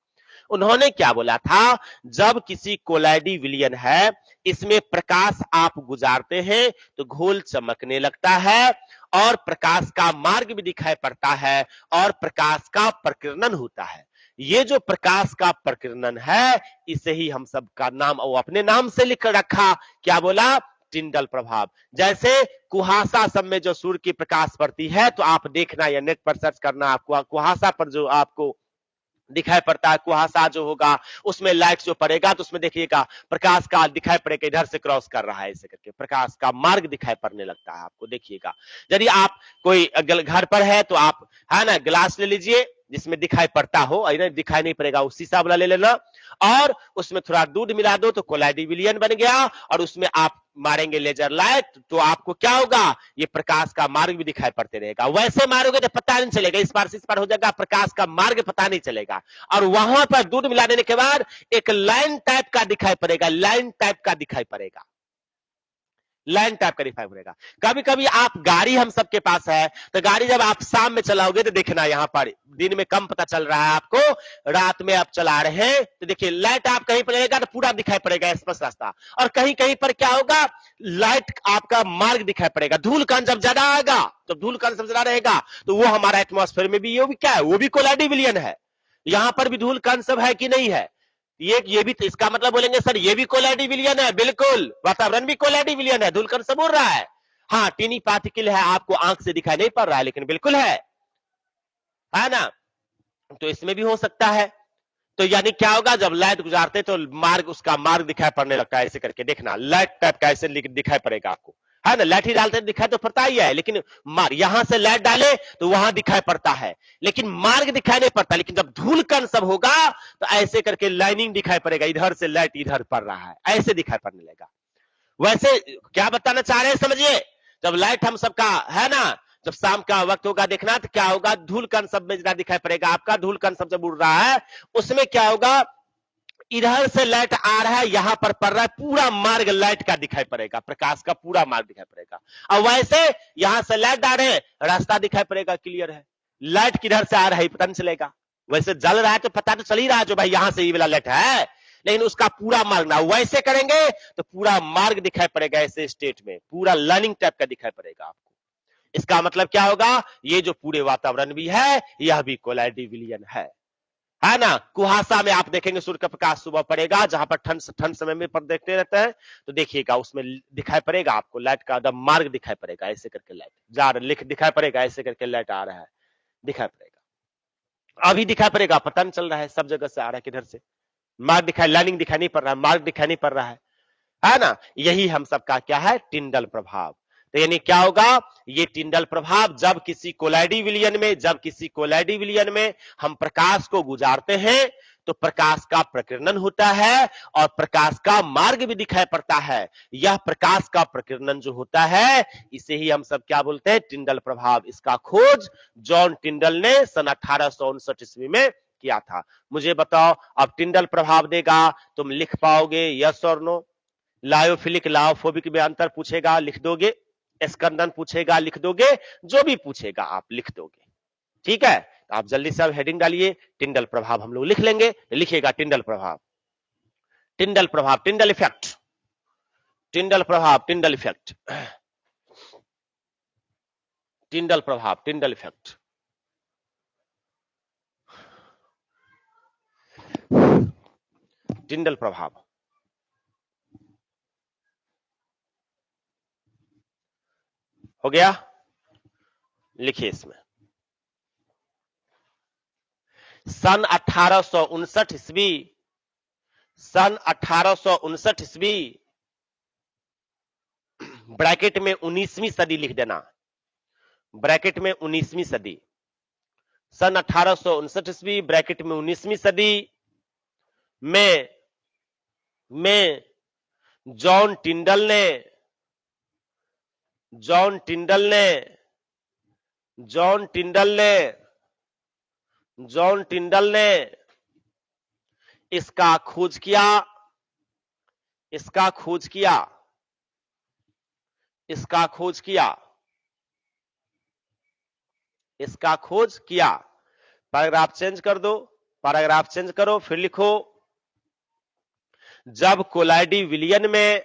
उन्होंने क्या बोला था, जब किसी कोलाइडी विलयन है, इसमें प्रकाश आप गुजारते हैं तो घोल चमकने लगता है और प्रकाश का मार्ग भी दिखाई पड़ता है और प्रकाश का प्रकीर्णन होता है। ये जो प्रकाश का प्रकीर्णन है इसे ही हम सब का नाम वो अपने नाम से लिख रखा, क्या बोला, टिंडल प्रभाव। जैसे कुहासा सब में जो सूर्य की प्रकाश पड़ती है, तो आप देखना या नेट पर सर्च करना, आपको कुहासा पर जो आपको दिखाई पड़ता है, कुहासा जो होगा उसमें लाइट जो पड़ेगा तो उसमें देखिएगा प्रकाश का दिखाई पड़ेगा, इधर से क्रॉस कर रहा है, ऐसे करके प्रकाश का मार्ग दिखाई पड़ने लगता है आपको। देखिएगा यदि आप कोई घर पर है तो आप, है ना, ग्लास ले लीजिए जिसमें दिखाई पड़ता हो, इधर दिखाई नहीं पड़ेगा, उस शीशा वाला ले लेना और उसमें थोड़ा दूध मिला दो तो कोलाइडी विलयन बन गया, और उसमें आप मारेंगे लेजर लाइट तो आपको क्या होगा, ये प्रकाश का मार्ग भी दिखाई पड़ते रहेगा। वैसे मारोगे तो पता नहीं चलेगा, इस पार हो जाएगा, प्रकाश का मार्ग पता नहीं चलेगा। और वहां पर दूध मिला देने के बाद एक लाइन टाइप का दिखाई पड़ेगा, लाइन टाइप का दिखाई पड़ेगा, लाइन टाइप का दिखाई पड़ेगा। कभी कभी आप गाड़ी हम सबके पास है, तो गाड़ी जब आप शाम में चलाओगे तो देखना यहाँ पर दिन में कम पता चल रहा है आपको, रात में आप चला रहे हैं तो देखिए लाइट आप कहीं पर रहेगा तो पूरा दिखाई पड़ेगा स्पष्ट रास्ता, और कहीं कहीं पर क्या होगा, लाइट आपका मार्ग दिखाई पड़ेगा। धूल कण जब ज्यादा आएगा, जब धूल कण सब ज्यादा रहेगा तो वो हमारा एटमॉस्फेयर में भी, ये भी क्या है, वो भी कोलाइडी विलयन है। यहां पर भी धूल कण सब है कि नहीं है, ये भी, तो इसका मतलब बोलेंगे सर ये भी कोलाइडी विलयन है, बिल्कुल, वातावरण भी कोलाइडी विलयन है, धूल कण सब उड़ रहा है। हाँ, टीनी पार्टिकल है, आपको आंख से दिखाई नहीं पड़ रहा है लेकिन बिल्कुल है ना। तो इसमें भी हो सकता है। तो यानी क्या होगा, जब लाइट गुजारते तो मार्ग, उसका मार्ग दिखाई पड़ने लगता है, ऐसे करके देखना, लाइट टाइप का ऐसे दिखाई पड़ेगा आपको, है ना। लाइट ही डालते दिखाई तो पड़ता ही है, लेकिन मार्ग यहां से लाइट डाले तो वहां दिखाई पड़ता है, लेकिन मार्ग दिखाई नहीं पड़ता। लेकिन जब धूल कण सब होगा तो ऐसे करके लाइनिंग दिखाई पड़ेगा, इधर से लाइट इधर पड़ रहा है, ऐसे दिखाई पड़ने लगेगा। वैसे क्या बताना चाह रहे हैं समझिए, जब लाइट हम सबका, है ना, जब शाम का वक्त होगा देखना तो क्या होगा, धूल कण सब में ज्यादा दिखाई पड़ेगा आपका, धूल कण सब जब उड़ रहा है उसमें क्या होगा, इधर से लाइट आ रहा है, यहां पर पड़ रहा है, पूरा मार्ग लाइट का दिखाई पड़ेगा, प्रकाश का पूरा मार्ग दिखाई पड़ेगा। और वैसे यहां से लाइट आ रहे हैं, रास्ता दिखाई पड़ेगा, क्लियर है, लाइट किधर से आ रहा है पता नहीं चलेगा। वैसे जल रहा है तो पता तो चल ही रहा है जो भाई यहां से ये वाला लाइट है, लेकिन उसका पूरा मार्ग ना, वैसे करेंगे तो पूरा मार्ग दिखाई पड़ेगा, ऐसे स्टेट में पूरा लाइनिंग टाइप का दिखाई पड़ेगा आपको। इसका मतलब क्या होगा, ये जो पूरे वातावरण भी है यह भी कोलाइडी विलयन है ना। कुहासा में आप देखेंगे सूर्य का प्रकाश सुबह पड़ेगा, जहां पर ठंड समय में पर देखते रहते हैं तो देखिएगा उसमें दिखाई पड़ेगा आपको, लाइट का एकदम मार्ग दिखाई पड़ेगा, ऐसे करके लाइट जा रहा लिख दिखाई पड़ेगा, ऐसे करके लाइट आ रहा है, दिखाई पड़ेगा। अभी दिखाई पड़ेगा, पता नहीं चल रहा है, सब जगह से आ रहा है, किधर से मार्ग दिखाई, लाइनिंग दिखाई नहीं पड़ रहा है, मार्ग दिखाई नहीं पड़ रहा है ना। यही हम सबका क्या है, टिंडल प्रभाव। तो यानी क्या होगा, ये टिंडल प्रभाव जब किसी कोलाइडी विलयन में हम प्रकाश को गुजारते हैं तो प्रकाश का प्रकीर्णन होता है और प्रकाश का मार्ग भी दिखाई पड़ता है। यह प्रकाश का प्रकीर्णन जो होता है इसे ही हम सब क्या बोलते हैं, टिंडल प्रभाव। इसका खोज जॉन टिंडल ने सन 1859 ईस्वी में किया था। मुझे बताओ, अब टिंडल प्रभाव देगा, तुम लिख पाओगे यस और नो? लायोफिलिक लायोफोबिक में अंतर पूछेगा, लिख दोगे? स्कंदन पूछेगा, लिख दोगे? जो भी पूछेगा आप लिख दोगे, ठीक है? तो आप जल्दी से अब हेडिंग डालिए, टिंडल प्रभाव हम लोग लिख लेंगे। लिखिएगा टिंडल प्रभाव, टिंडल प्रभाव, टिंडल इफेक्ट, टिंडल प्रभाव, टिंडल इफेक्ट, टिंडल प्रभाव, टिंडल इफेक्ट। टिंडल प्रभाव हो गया? लिखिए इसमें सन 1859 ईस्वी, सन 1859 ईस्वी, ब्रैकेट में 19वीं सदी लिख देना, ब्रैकेट में 19वीं सदी, सन 1859 ईस्वी ब्रैकेट में 19वीं सदी में जॉन टिंडल ने, जॉन टिंडल ने, जॉन टिंडल ने, जॉन टिंडल ने इसका खोज किया, इसका खोज किया, इसका खोज किया, इसका खोज किया। पैराग्राफ चेंज कर दो, पैराग्राफ चेंज करो, फिर लिखो जब कोलाइडी विलियन में,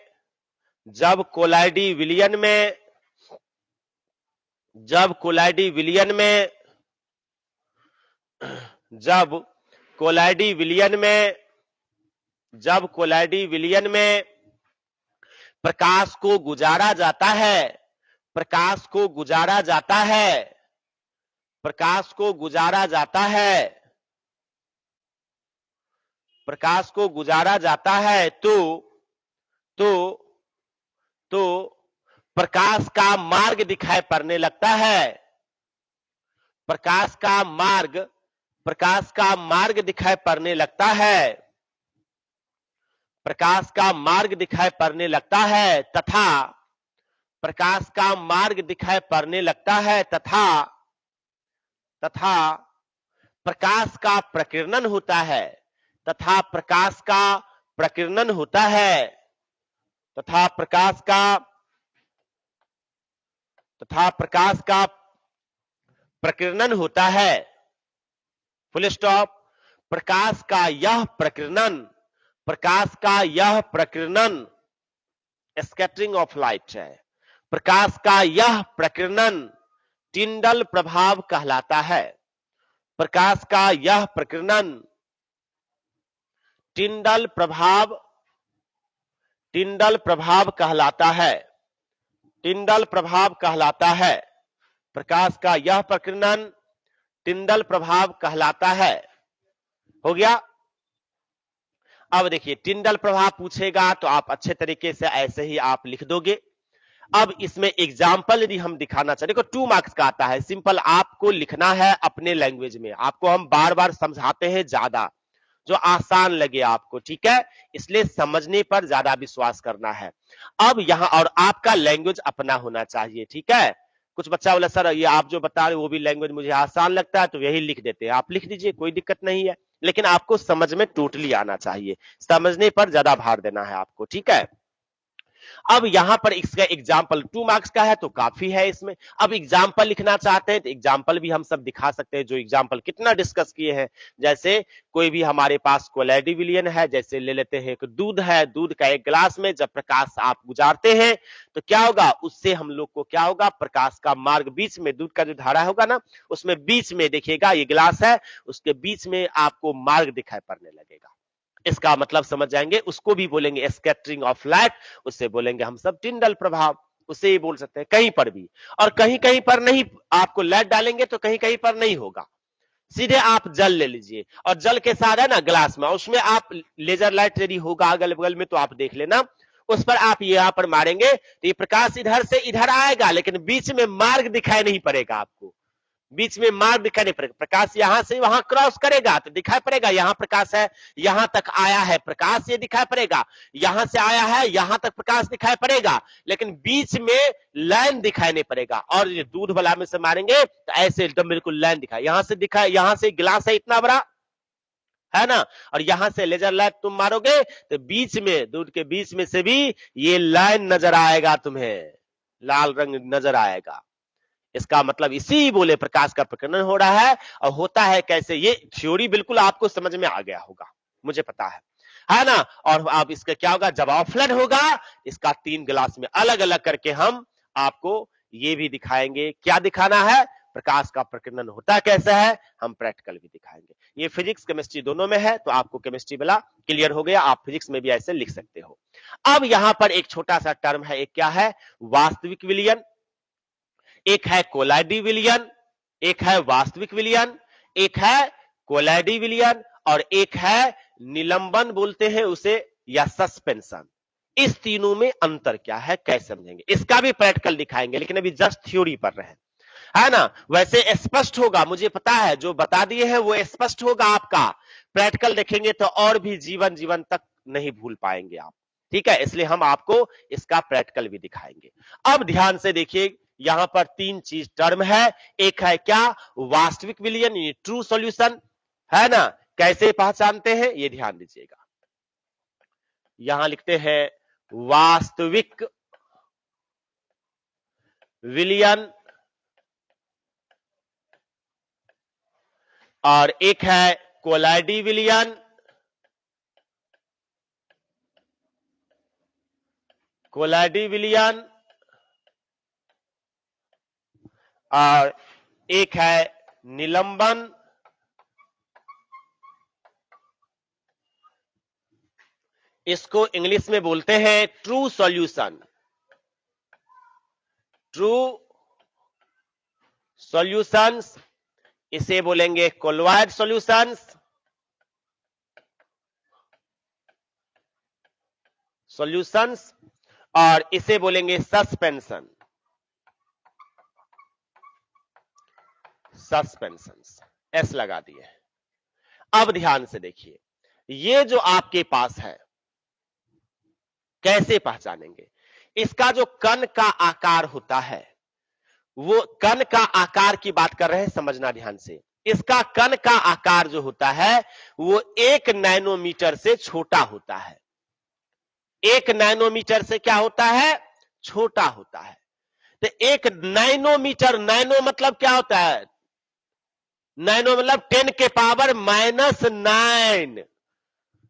जब कोलाइडी विलियन में, जब कोलाइडी विलियन में, जब कोलाइडी विलियन में, जब कोलाइडी विलियन में प्रकाश को गुजारा जाता है, प्रकाश को गुजारा जाता है, प्रकाश को गुजारा जाता है, प्रकाश को गुजारा जाता है तो प्रकाश का मार्ग दिखाई पड़ने लगता है, प्रकाश का मार्ग, प्रकाश का मार्ग दिखाई पड़ने लगता है, प्रकाश का मार्ग दिखाई पड़ने लगता है तथा प्रकाश का मार्ग दिखाई पड़ने लगता है तथा प्रकाश का प्रकीर्णन होता है, तथा प्रकाश का प्रकीर्णन होता है, तथा प्रकाश का प्रकीर्णन होता है, फुल स्टॉप। प्रकाश का यह प्रकीर्णन, प्रकाश का यह प्रकीर्णन स्कैटरिंग ऑफ लाइट है, प्रकाश का यह प्रकीर्णन टिंडल प्रभाव कहलाता है, प्रकाश का यह प्रकीर्णन टिंडल प्रभाव, टिंडल प्रभाव कहलाता है, टिंडल प्रभाव कहलाता है, प्रकाश का यह प्रकीर्णन टिंडल प्रभाव कहलाता है। हो गया? अब देखिए टिंडल प्रभाव पूछेगा तो आप अच्छे तरीके से ऐसे ही आप लिख दोगे। अब इसमें एग्जाम्पल यदि हम दिखाना चाहते, देखो 2 मार्क्स का आता है, सिंपल आपको लिखना है अपने लैंग्वेज में, आपको हम बार बार समझाते हैं ज्यादा, जो आसान लगे आपको, ठीक है? इसलिए समझने पर ज्यादा विश्वास करना है। अब यहां और आपका लैंग्वेज अपना होना चाहिए, ठीक है? कुछ बच्चा बोला सर ये आप जो बता रहे वो भी लैंग्वेज मुझे आसान लगता है तो यही लिख देते हैं, आप लिख दीजिए, कोई दिक्कत नहीं है, लेकिन आपको समझ में टोटली आना चाहिए, समझने पर ज्यादा भार देना है आपको, ठीक है? अब यहां पर इसका एग्जाम्पल 2 मार्क्स का है तो काफी है इसमें। अब एग्जाम्पल लिखना चाहते हैं तो एग्जाम्पल भी हम सब दिखा सकते हैं, जो एग्जाम्पल कितना डिस्कस किए हैं। जैसे कोई भी हमारे पास कोलाइडी विलियन है, जैसे ले लेते हैं कि दूध है, दूध का एक गिलास में जब प्रकाश आप गुजारते हैं तो क्या होगा, उससे हम लोग को क्या होगा, प्रकाश का मार्ग बीच में, दूध का जो धारा होगा ना उसमें बीच में देखिएगा ये गिलास है, उसके बीच में आपको मार्ग दिखाई पड़ने लगेगा। इसका मतलब समझ जाएंगे, उसको भी बोलेंगे स्कैटरिंग ऑफ लाइट, उससे बोलेंगे हम सब टिंडल प्रभाव, उसे ही बोल सकते हैं कहीं पर भी। और कहीं कहीं पर नहीं, आपको लाइट डालेंगे तो कहीं कहीं पर नहीं होगा, सीधे आप जल ले लीजिए और जल के साथ है ना ग्लास में, उसमें आप लेजर लाइट यदि होगा अगल बगल में तो आप देख लेना, उस पर आप यहां पर मारेंगे तो ये प्रकाश इधर से इधर आएगा, लेकिन बीच में मार्ग दिखाई नहीं पड़ेगा आपको, बीच में मार्ग दिखाई नहीं पड़ेगा। प्रकाश यहां से वहां क्रॉस करेगा तो दिखाई पड़ेगा यहां प्रकाश है, यहां तक आया है प्रकाश, ये दिखाई पड़ेगा, यहां से आया है यहां तक प्रकाश दिखाई पड़ेगा, लेकिन बीच में लाइन दिखाई नहीं पड़ेगा। और ये दूध वाला में से मारेंगे तो ऐसे एकदम बिल्कुल लाइन दिखाई, यहां से दिखाई, यहां से गिलास है इतना बड़ा, है ना। और यहां से लेजर लाइट तुम मारोगे तो बीच में, दूध के बीच में से भी ये लाइन नजर आएगा, तुम्हें लाल रंग नजर आएगा। इसका मतलब इसी बोले प्रकाश का प्रकीर्णन हो रहा है। और होता है कैसे, ये थ्योरी बिल्कुल आपको समझ में आ गया होगा, मुझे पता है ना। और अब इसका क्या होगा, जब ऑफलाइन होगा, इसका 3 गिलास में अलग अलग करके हम आपको ये भी दिखाएंगे। क्या दिखाना है, प्रकाश का प्रकीर्णन होता कैसा है, हम प्रैक्टिकल भी दिखाएंगे। ये फिजिक्स केमिस्ट्री दोनों में है, तो आपको केमिस्ट्री वाला क्लियर हो गया, आप फिजिक्स में भी ऐसे लिख सकते हो। अब यहां पर एक छोटा सा टर्म है, एक क्या है, वास्तविक विलयन, एक है कोलाइडी विलयन, एक है वास्तविक विलयन, एक है कोलाइडी विलयन, और एक है निलंबन बोलते हैं उसे, या सस्पेंशन। इस तीनों में अंतर क्या है, कैसे समझेंगे, इसका भी प्रैक्टिकल दिखाएंगे, लेकिन अभी जस्ट थ्योरी पर रहे, है ना। वैसे स्पष्ट होगा, मुझे पता है, जो बता दिए हैं वो स्पष्ट होगा आपका। प्रैक्टिकल देखेंगे तो और भी जीवन जीवन तक नहीं भूल पाएंगे आप, ठीक है। इसलिए हम आपको इसका प्रैक्टिकल भी दिखाएंगे। अब ध्यान से देखिए, यहां पर 3 चीज टर्म है। एक है क्या, वास्तविक विलयन, ये ट्रू सॉल्यूशन, है ना। कैसे पहचानते हैं, ये ध्यान दीजिएगा। यहां लिखते हैं वास्तविक विलयन, और एक है कोलाइडी विलयन, कोलाइडी विलयन, और एक है निलंबन। इसको इंग्लिश में बोलते हैं ट्रू सॉल्यूशन, ट्रू सॉल्यूशंस, इसे बोलेंगे कोलॉइड सॉल्यूशंस, सॉल्यूशंस, और इसे बोलेंगे सस्पेंशन, सस्पेंशंस, एस लगा दिए। अब ध्यान से देखिए, ये जो आपके पास है, कैसे पहचानेंगे, इसका जो कण का आकार होता है, वो कण का आकार की बात कर रहे हैं, समझना ध्यान से। इसका कण का आकार जो होता है वो 1 नैनोमीटर से छोटा होता है। 1 नैनोमीटर से क्या होता है, छोटा होता है। तो 1 नैनोमीटर, नैनो मतलब क्या होता है, नैनो मतलब 10 के पावर -9,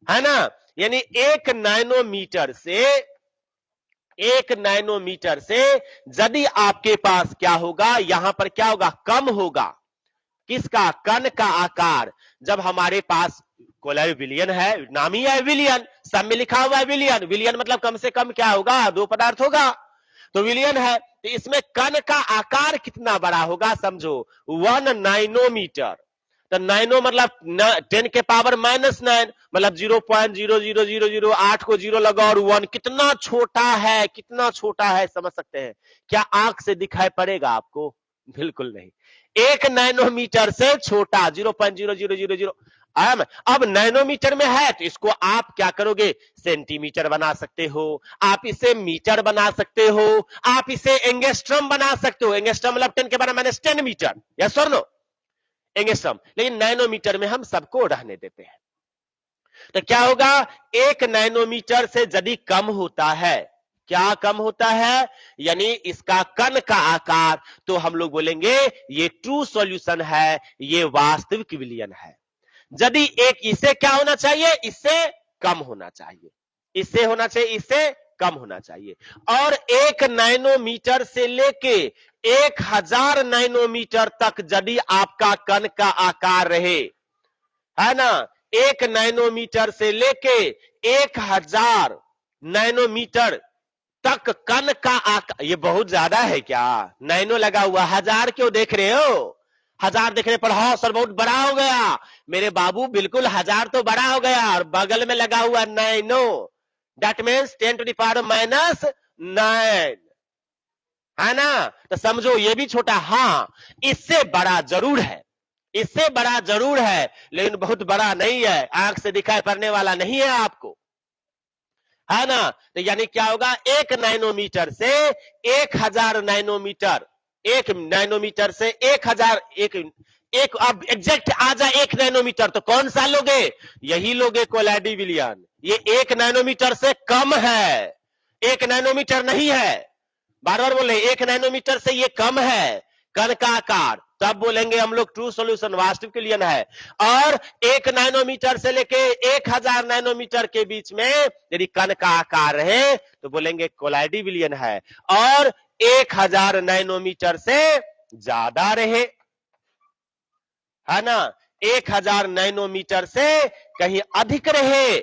है ना। यानी 1 नैनोमीटर से, 1 नैनोमीटर से यदि आपके पास क्या होगा, यहां पर क्या होगा, कम होगा, किसका, कण का आकार। जब हमारे पास कोलाइड विलयन है, नाम ही है विलयन, सब में लिखा हुआ है विलयन, विलयन मतलब कम से कम क्या होगा, 2 पदार्थ होगा, तो विलयन है। तो इसमें कण का आकार कितना बड़ा होगा, समझो 1 नैनोमीटर। तो नैनो मतलब 10 के पावर -9, मतलब 0.00008 को 0 लगा और 1, कितना छोटा है, कितना छोटा है, समझ सकते हैं। क्या आंख से दिखाई पड़ेगा आपको, बिल्कुल नहीं। 1 नैनोमीटर से छोटा, 0.0000। अब नैनोमीटर में है तो इसको आप क्या करोगे, सेंटीमीटर बना सकते हो, आप इसे मीटर बना सकते हो, आप इसे एंगस्ट्रम बना सकते हो। एंगस्ट्रम मतलब 10 के पावर -10 मीटर, यस और नो, एंगस्ट्रम। लेकिन नैनोमीटर में हम सबको रहने देते हैं। तो क्या होगा, 1 नैनोमीटर से यदि कम होता है, क्या कम होता है, यानी इसका कण का आकार, तो हम लोग बोलेंगे ये ट्रू सॉल्यूशन है, ये वास्तविक विलयन है। यदि एक, इससे क्या होना चाहिए, इससे कम होना चाहिए, इससे होना चाहिए, इससे कम होना चाहिए। और 1 नैनोमीटर से लेके 1000 नैनोमीटर तक यदि आपका कण का आकार रहे, है ना, 1 नैनोमीटर से लेके 1000 नैनोमीटर तक कण का आकार, ये बहुत ज्यादा है क्या, नैनो लगा हुआ, 1000 क्यों देख रहे हो, 1000 देखने पर हाँ सर बहुत बड़ा हो गया, मेरे बाबू बिल्कुल 1000 तो बड़ा हो गया, और बगल में लगा हुआ नैनो, दैट मीन्स 10⁻⁹, है ना। तो समझो ये भी छोटा, हाँ इससे बड़ा जरूर है, इससे बड़ा जरूर है, लेकिन बहुत बड़ा नहीं है, आंख से दिखाई पड़ने वाला नहीं है आपको, है ना। तो यानी क्या होगा, 1 नैनोमीटर से 1000 नैनोमीटर, 1 नैनोमीटर से 1000, एक अब एग्जैक्ट आ जाए 1 नैनोमीटर तो कौन सा लोगे? यही लोगे कोलाइडी विलियन। ये 1 नैनोमीटर से कम है, 1 नैनोमीटर नहीं है। बार बार बोले 1 नैनोमीटर से ये कम है कण का आकार, तब बोलेंगे हम लोग ट्रू सॉल्यूशन वास्तविक विलियन है। और 1 नैनोमीटर से लेके 1000 नैनोमीटर के बीच में यदि कण का आकार रहे तो बोलेंगे कोलाइडी विलियन है। और 1000 नैनोमीटर से ज्यादा रहे, है ना, 1000 नैनोमीटर से कहीं अधिक रहे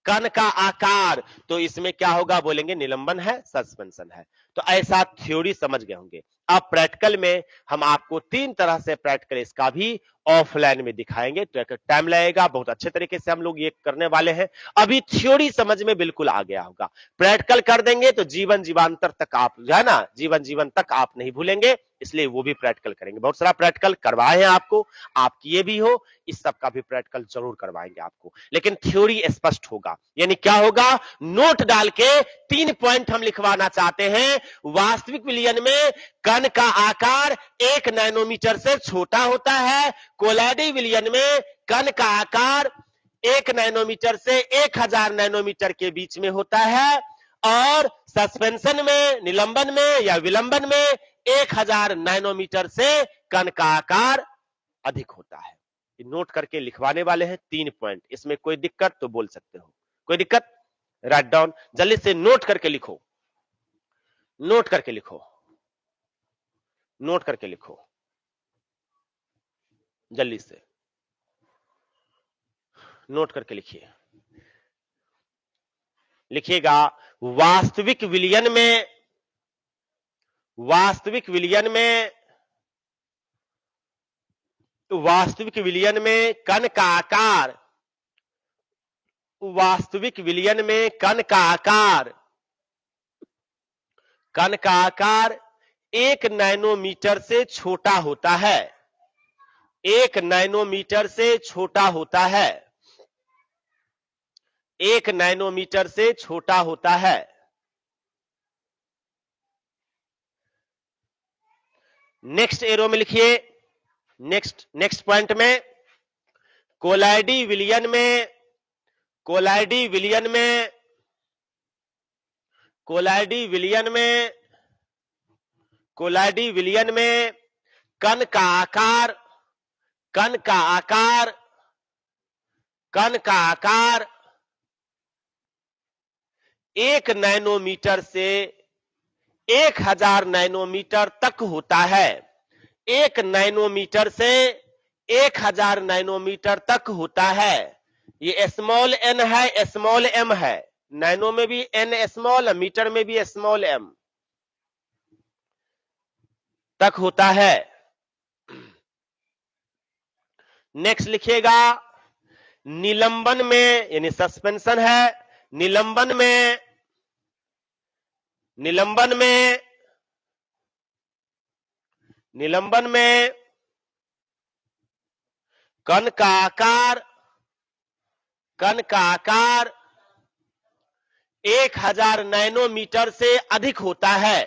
कण का आकार, तो इसमें क्या होगा? बोलेंगे निलंबन है, सस्पेंशन है। तो ऐसा थ्योरी समझ गए होंगे। अब प्रैक्टिकल में हम आपको 3 तरह से प्रैक्टिकल इसका भी ऑफलाइन में दिखाएंगे, तो टाइम लगेगा, बहुत अच्छे तरीके से हम लोग ये करने वाले हैं। अभी थ्योरी समझ में बिल्कुल आ गया होगा, प्रैक्टिकल कर देंगे तो जीवन जीवांतर तक आप जो है ना, जीवन जीवन तक आप नहीं भूलेंगे, इसलिए वो भी प्रैक्टिकल करेंगे। बहुत सारा प्रैक्टिकल करवाए हैं आपको, आप किए भी हो, इस सब का भी प्रैक्टिकल जरूर करवाएंगे आपको, लेकिन थ्योरी स्पष्ट होगा। यानी क्या होगा? नोट डाल के 3 पॉइंट हम लिखवाना चाहते हैं। वास्तविक विलियन में कण का आकार 1 नैनोमीटर से छोटा होता है, कोलाइडी विलियन में कण का आकार 1 नैनोमीटर से 1000 नैनोमीटर के बीच में होता है, और सस्पेंशन में, निलंबन में या विलंबन में 1000 नैनोमीटर से कण का आकार अधिक होता है। नोट करके लिखवाने वाले हैं 3 पॉइंट। इसमें कोई दिक्कत तो बोल सकते हो, कोई दिक्कत? राइट डाउन, जल्दी से नोट करके लिखो, नोट करके लिखो, नोट करके लिखो, जल्दी से नोट करके लिखिए। लिखिएगा वास्तविक विलियन में, वास्तविक विलियन में, वास्तविक विलियन में कण का आकार, वास्तविक विलियन में कण का आकार, कण का आकार 1 नैनोमीटर से छोटा होता है, 1 नैनोमीटर से छोटा होता है, 1 नैनोमीटर से छोटा होता है। नेक्स्ट एरो में लिखिए, नेक्स्ट पॉइंट में कोलाइडी विलियन में, कोलाइडी विलियन में, कोलाइडी विलियन में, कोलाइडी विलियन में कण का आकार, कण का आकार, कण का आकार 1 नैनोमीटर से 1000 नैनोमीटर तक होता है, 1 नैनोमीटर से 1000 नैनोमीटर तक होता है। ये स्मॉल एन है, स्मॉल एम है, नैनो में भी एन स्मॉल, मीटर में भी स्मॉल एम तक होता है। नेक्स्ट लिखिएगा निलंबन में, यानी सस्पेंशन है, निलंबन में, निलंबन में, निलंबन में कण का आकार, कण का आकार 1000 नैनोमीटर से अधिक होता है,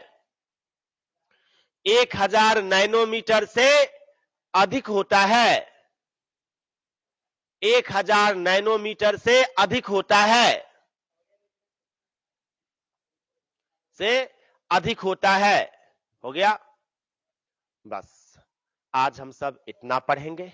1000 नैनोमीटर से अधिक होता है, 1000 नैनोमीटर से अधिक होता है, से अधिक होता है। हो गया? बस आज हम सब इतना पढ़ेंगे,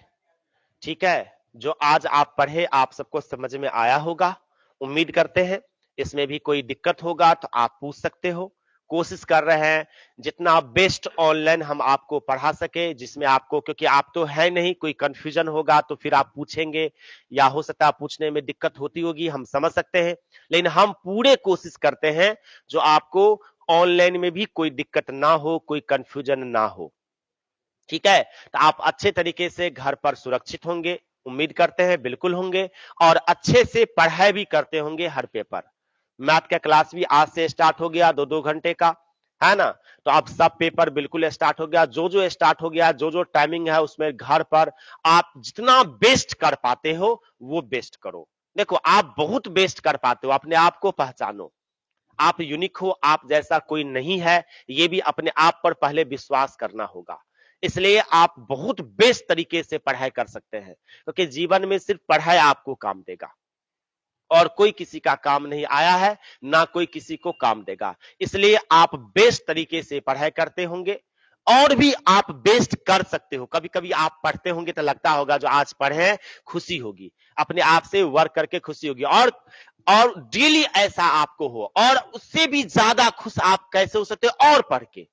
ठीक है? जो आज आप पढ़े आप सबको समझ में आया होगा, उम्मीद करते हैं। इसमें भी कोई दिक्कत होगा तो आप पूछ सकते हो। कोशिश कर रहे हैं जितना बेस्ट ऑनलाइन हम आपको पढ़ा सके, जिसमें आपको, क्योंकि आप तो है नहीं, कोई कंफ्यूजन होगा तो फिर आप पूछेंगे, या हो सकता है पूछने में दिक्कत होती होगी, हम समझ सकते हैं, लेकिन हम पूरे कोशिश करते हैं जो आपको ऑनलाइन में भी कोई दिक्कत ना हो, कोई कंफ्यूजन ना हो, ठीक है? तो आप अच्छे तरीके से घर पर सुरक्षित होंगे, उम्मीद करते हैं बिल्कुल होंगे, और अच्छे से पढ़ाई भी करते होंगे हर पेपर। मैथ का क्लास भी आज से स्टार्ट हो गया, 2-2 घंटे का, है ना? तो अब सब पेपर बिल्कुल स्टार्ट हो गया, जो जो स्टार्ट हो गया, जो जो टाइमिंग है उसमें घर पर आप जितना बेस्ट कर पाते हो वो बेस्ट करो। देखो आप बहुत बेस्ट कर पाते हो, अपने आप को पहचानो, आप यूनिक हो, आप जैसा कोई नहीं है, ये भी अपने आप पर पहले विश्वास करना होगा। इसलिए आप बहुत बेस्ट तरीके से पढ़ाई कर सकते हैं, क्योंकि जीवन में सिर्फ पढ़ाई आपको काम देगा और कोई किसी का काम नहीं आया है, ना कोई किसी को काम देगा। इसलिए आप बेस्ट तरीके से पढ़ाई करते होंगे और भी आप बेस्ट कर सकते हो। कभी कभी आप पढ़ते होंगे तो लगता होगा जो आज पढ़े खुशी होगी, अपने आप से वर्क करके खुशी होगी, और डेली ऐसा आपको हो, और उससे भी ज्यादा खुश आप कैसे हो सकते हो, और पढ़ के।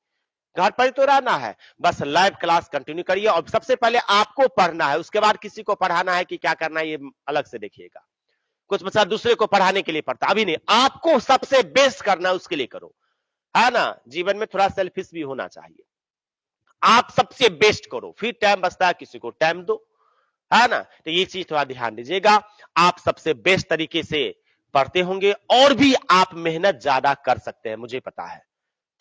घर पर ही तो रहना है, बस लाइव क्लास कंटिन्यू करिए, और सबसे पहले आपको पढ़ना है, उसके बाद किसी को पढ़ाना है कि क्या करना है ये अलग से देखिएगा। कुछ बच्चा दूसरे को पढ़ाने के लिए पढ़ता, अभी नहीं, आपको सबसे बेस्ट करना है उसके लिए करो, है ना। जीवन में थोड़ा सेल्फिश भी होना चाहिए, आप सबसे बेस्ट करो, फिर टाइम बचता है किसी को टाइम दो, है ना। तो ये चीज थोड़ा ध्यान दीजिएगा। आप सबसे बेस्ट तरीके से पढ़ते होंगे और भी आप मेहनत ज्यादा कर सकते हैं, मुझे पता है,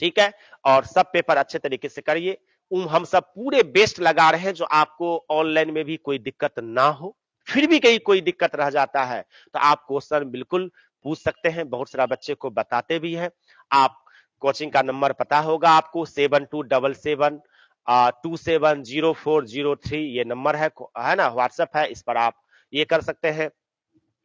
ठीक है। और सब पेपर अच्छे तरीके से करिए। हम सब पूरे बेस्ट लगा रहे हैं, जो आपको ऑनलाइन में भी कोई दिक्कत ना हो। फिर भी कहीं कोई दिक्कत रह जाता है तो आप क्वेश्चन बिल्कुल पूछ सकते हैं, बहुत सारा बच्चे को बताते भी हैं। आप कोचिंग का नंबर पता होगा आपको, 7277270403 ये नंबर है ना, व्हाट्सएप है, इस पर आप ये कर सकते हैं,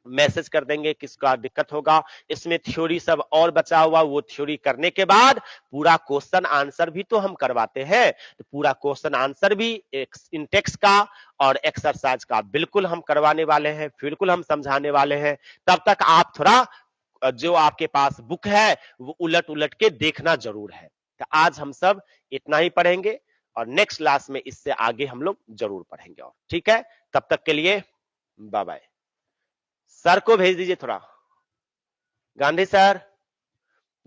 मैसेज कर देंगे किसका दिक्कत होगा। इसमें थ्योरी सब और बचा हुआ, वो थ्योरी करने के बाद पूरा क्वेश्चन आंसर भी तो हम करवाते हैं, तो पूरा क्वेश्चन आंसर भी इंटेक्स का और एक्सरसाइज का बिल्कुल हम करवाने वाले हैं, बिल्कुल हम समझाने वाले हैं। तब तक आप थोड़ा जो आपके पास बुक है वो उलट उलट के देखना जरूर है। तो आज हम सब इतना ही पढ़ेंगे, और नेक्स्ट क्लास में इससे आगे हम लोग जरूर पढ़ेंगे, और ठीक है। तब तक के लिए बाय बाय। सर को भेज दीजिए थोड़ा, गांधी सर,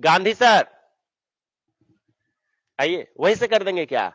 गांधी सर आइए, वहीं से कर देंगे क्या?